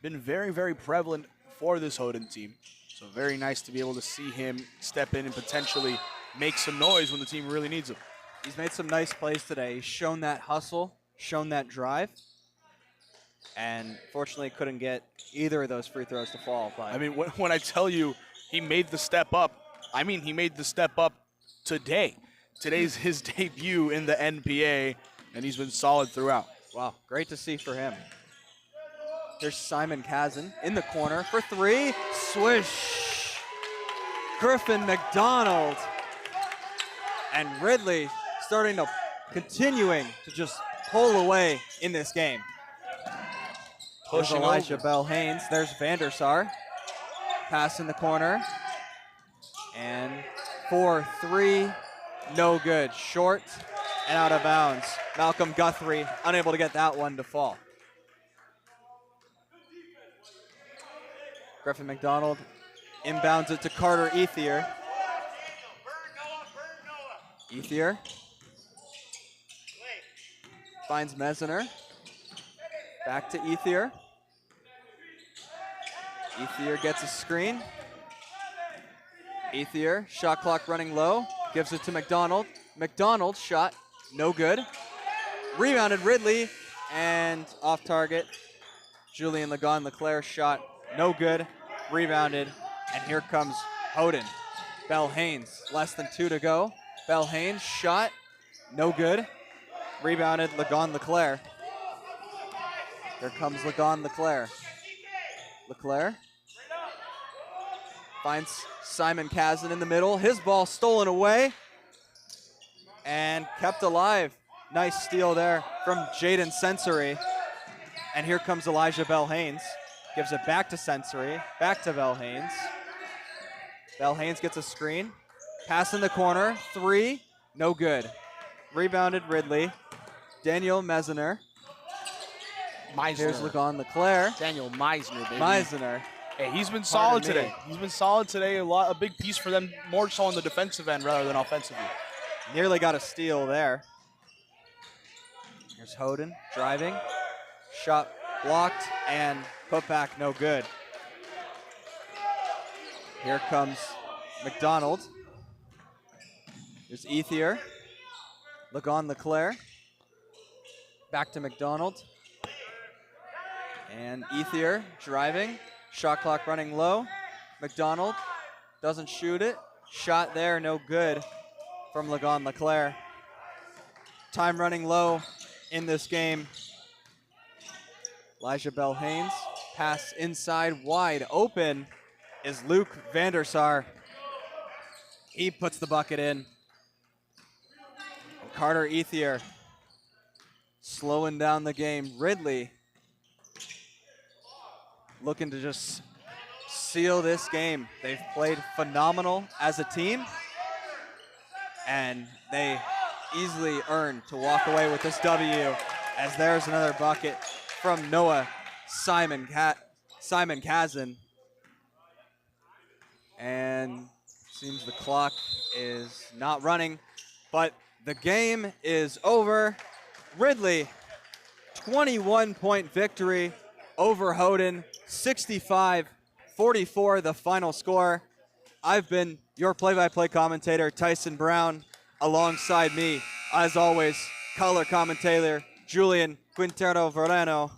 Speaker 7: Been very, very prevalent for this Hodan team. So very nice to be able to see him step in and potentially make some noise when the team really needs him.
Speaker 6: He's made some nice plays today. He's shown that hustle, shown that drive, and fortunately couldn't get either of those free throws to fall. But
Speaker 7: I mean, when I tell you he made the step up, I mean he made the step up today. Today's his debut in the NPA, and he's been solid throughout.
Speaker 6: Wow, great to see for him. There's Simon Kazan in the corner for 3. Swish. Griffin McDonald. And Ridley continuing to just pull away in this game. There's
Speaker 7: Pushing
Speaker 6: Elijah
Speaker 7: over.
Speaker 6: Bell Haynes. There's Vander Sar. Pass in the corner. And 4-3. No good. Short and out of bounds. Malcolm Guthrie unable to get that one to fall. Griffin McDonald inbounds it to Carter Ethier. Ethier finds Mesner. Back to Ethier. Ethier gets a screen. Ethier, shot clock running low, gives it to McDonald. McDonald's shot, no good. Rebounded Ridley, and off target. Julian Leclerc shot, no good. Rebounded, and here comes Hodan. Bell Haynes, less than 2 to go. Bell Haynes shot, no good. Rebounded Leclerc. Here comes Leclerc. Leclerc finds Simon Kazan in the middle. His ball stolen away and kept alive. Nice steal there from Jaden Sensory. And here comes Elijah Bell Haynes. Gives it back to Sensory, back to Bell Haynes. Bell Haynes gets a screen. Pass in the corner, 3, no good. Rebounded Ridley. Daniel Meisner. Here's Leclerc.
Speaker 7: Daniel Meisner, baby.
Speaker 6: Meisner.
Speaker 7: Hey, he's been solid today. He's been solid today. A big piece for them, more so on the defensive end rather than offensively.
Speaker 6: Nearly got a steal there. Here's Hodan driving. Shot blocked and put back, no good. Here comes McDonald. Here's Ethier. Leclerc. Back to McDonald. And Ethier driving. Shot clock running low. McDonald doesn't shoot it. Shot there, no good from Leclerc. Time running low in this game. Elijah Bell Haynes. Pass inside, wide open is Luke Vandersar. He puts the bucket in. And Carter Ethier slowing down the game. Ridley looking to just seal this game. They've played phenomenal as a team, and they easily earned to walk away with this W, as there's another bucket from Noah Simon Kazan. And seems the clock is not running, but the game is over. Ridley, 21-point victory over Hodan, 65-44 the final score. I've been your play-by-play commentator, Tyson Brown. Alongside me, as always, color commentator, Julian Quintero Verano.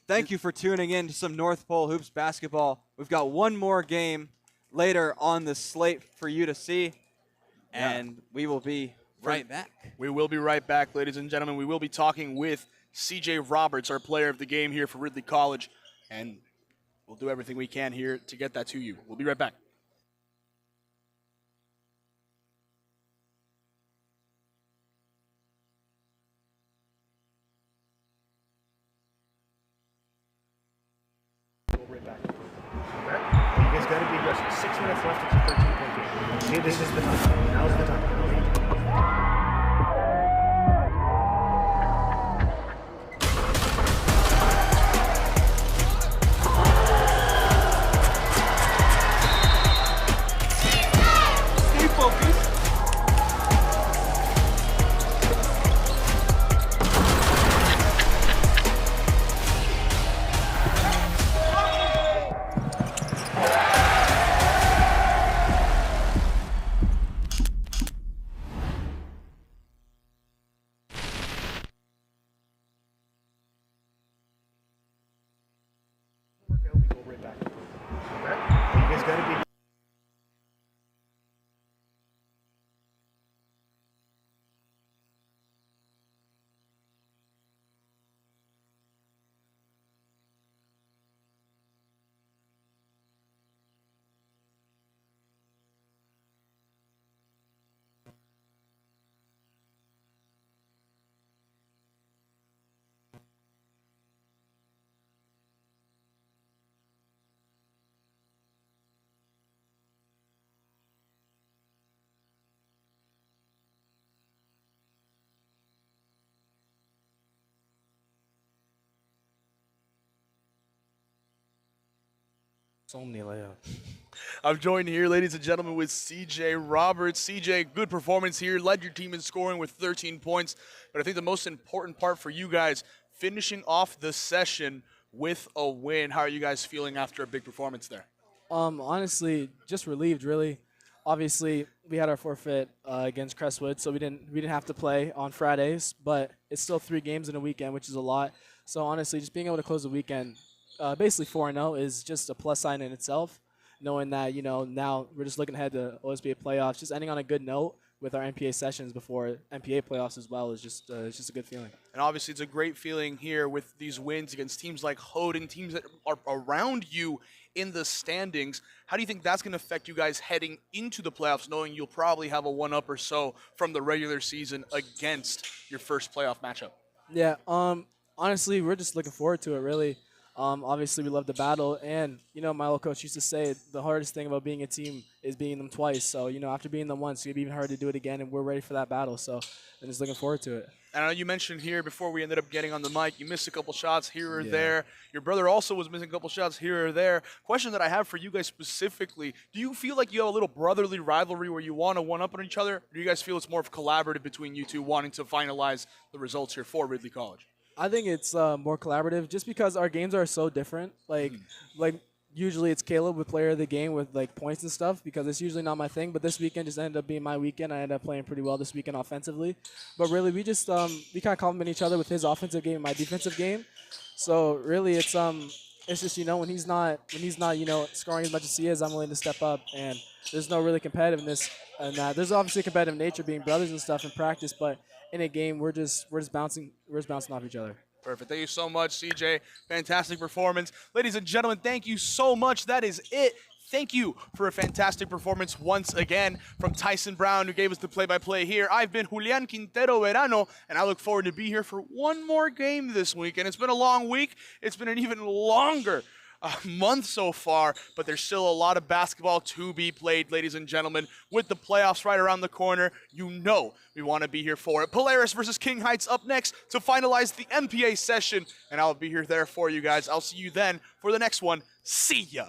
Speaker 6: Thank you for tuning in to some North Pole Hoops basketball. We've got one more game later on the slate for you to see, and we will be right back.
Speaker 7: We will be right back, ladies and gentlemen. We will be talking with CJ Roberts, our player of the game here for Ridley College, and we'll do everything we can here to get that to you. We'll be right back.
Speaker 5: Right back. You guys got to be aggressive. 6 minutes left. It's a 13-point game. Okay, this is the time. Now's the time. Stay focused.
Speaker 9: So many layups.
Speaker 7: I'm joined here, ladies and gentlemen, with CJ Roberts. CJ, good performance here, led your team in scoring with 13 points. But I think the most important part for you guys, finishing off the session with a win. How are you guys feeling after a big performance there?
Speaker 14: Honestly, just relieved, really. Obviously, we had our forfeit against Crestwood, so we didn't have to play on Fridays. But it's still 3 games in a weekend, which is a lot. So honestly, just being able to close the weekend, basically 4-0, is just a plus sign in itself. Knowing that now we're just looking ahead to OSBA playoffs, just ending on a good note with our NPA sessions before NPA playoffs as well is just it's just a good feeling.
Speaker 7: And obviously, it's a great feeling here with these wins against teams like Hodan, teams that are around you in the standings. How do you think that's going to affect you guys heading into the playoffs, knowing you'll probably have a 1-up or so from the regular season against your first playoff matchup?
Speaker 14: Yeah, honestly, we're just looking forward to it, really. Obviously, we love the battle, and my old coach used to say the hardest thing about being a team is beating them twice. So after beating them once, it'd be even harder to do it again, and we're ready for that battle. So I'm just looking forward to it.
Speaker 7: I know you mentioned here before we ended up getting on the mic, you missed a couple shots here or there. Your brother also was missing a couple shots here or there. Question that I have for you guys specifically, do you feel like you have a little brotherly rivalry where you want to one-up on each other? Or do you guys feel it's more of collaborative between you two wanting to finalize the results here for Ridley College?
Speaker 14: I think it's more collaborative just because our games are so different. Like usually it's Caleb with player of the game with points and stuff because it's usually not my thing. But this weekend just ended up being my weekend. I ended up playing pretty well this weekend offensively. But really we just we kind of complement each other with his offensive game and my defensive game. So really it's just when he's not scoring as much as he is, I'm willing to step up, and there's no really competitiveness in that. There's obviously competitive nature being brothers and stuff in practice, but in a game we're just bouncing off each other.
Speaker 7: Perfect. Thank you so much, CJ. Fantastic performance. Ladies and gentlemen, thank you so much. That is it. Thank you for a fantastic performance once again from Tyson Brown, who gave us the play-by-play here. I've been Julian Quintero Verano, and I look forward to be here for one more game this week. And it's been a long week. It's been an even longer month so far, but there's still a lot of basketball to be played, ladies and gentlemen. With the playoffs right around the corner, we want to be here for it. Polaris versus King Heights up next to finalize the MPA session, and I'll be there for you guys. I'll see you then for the next one. See ya!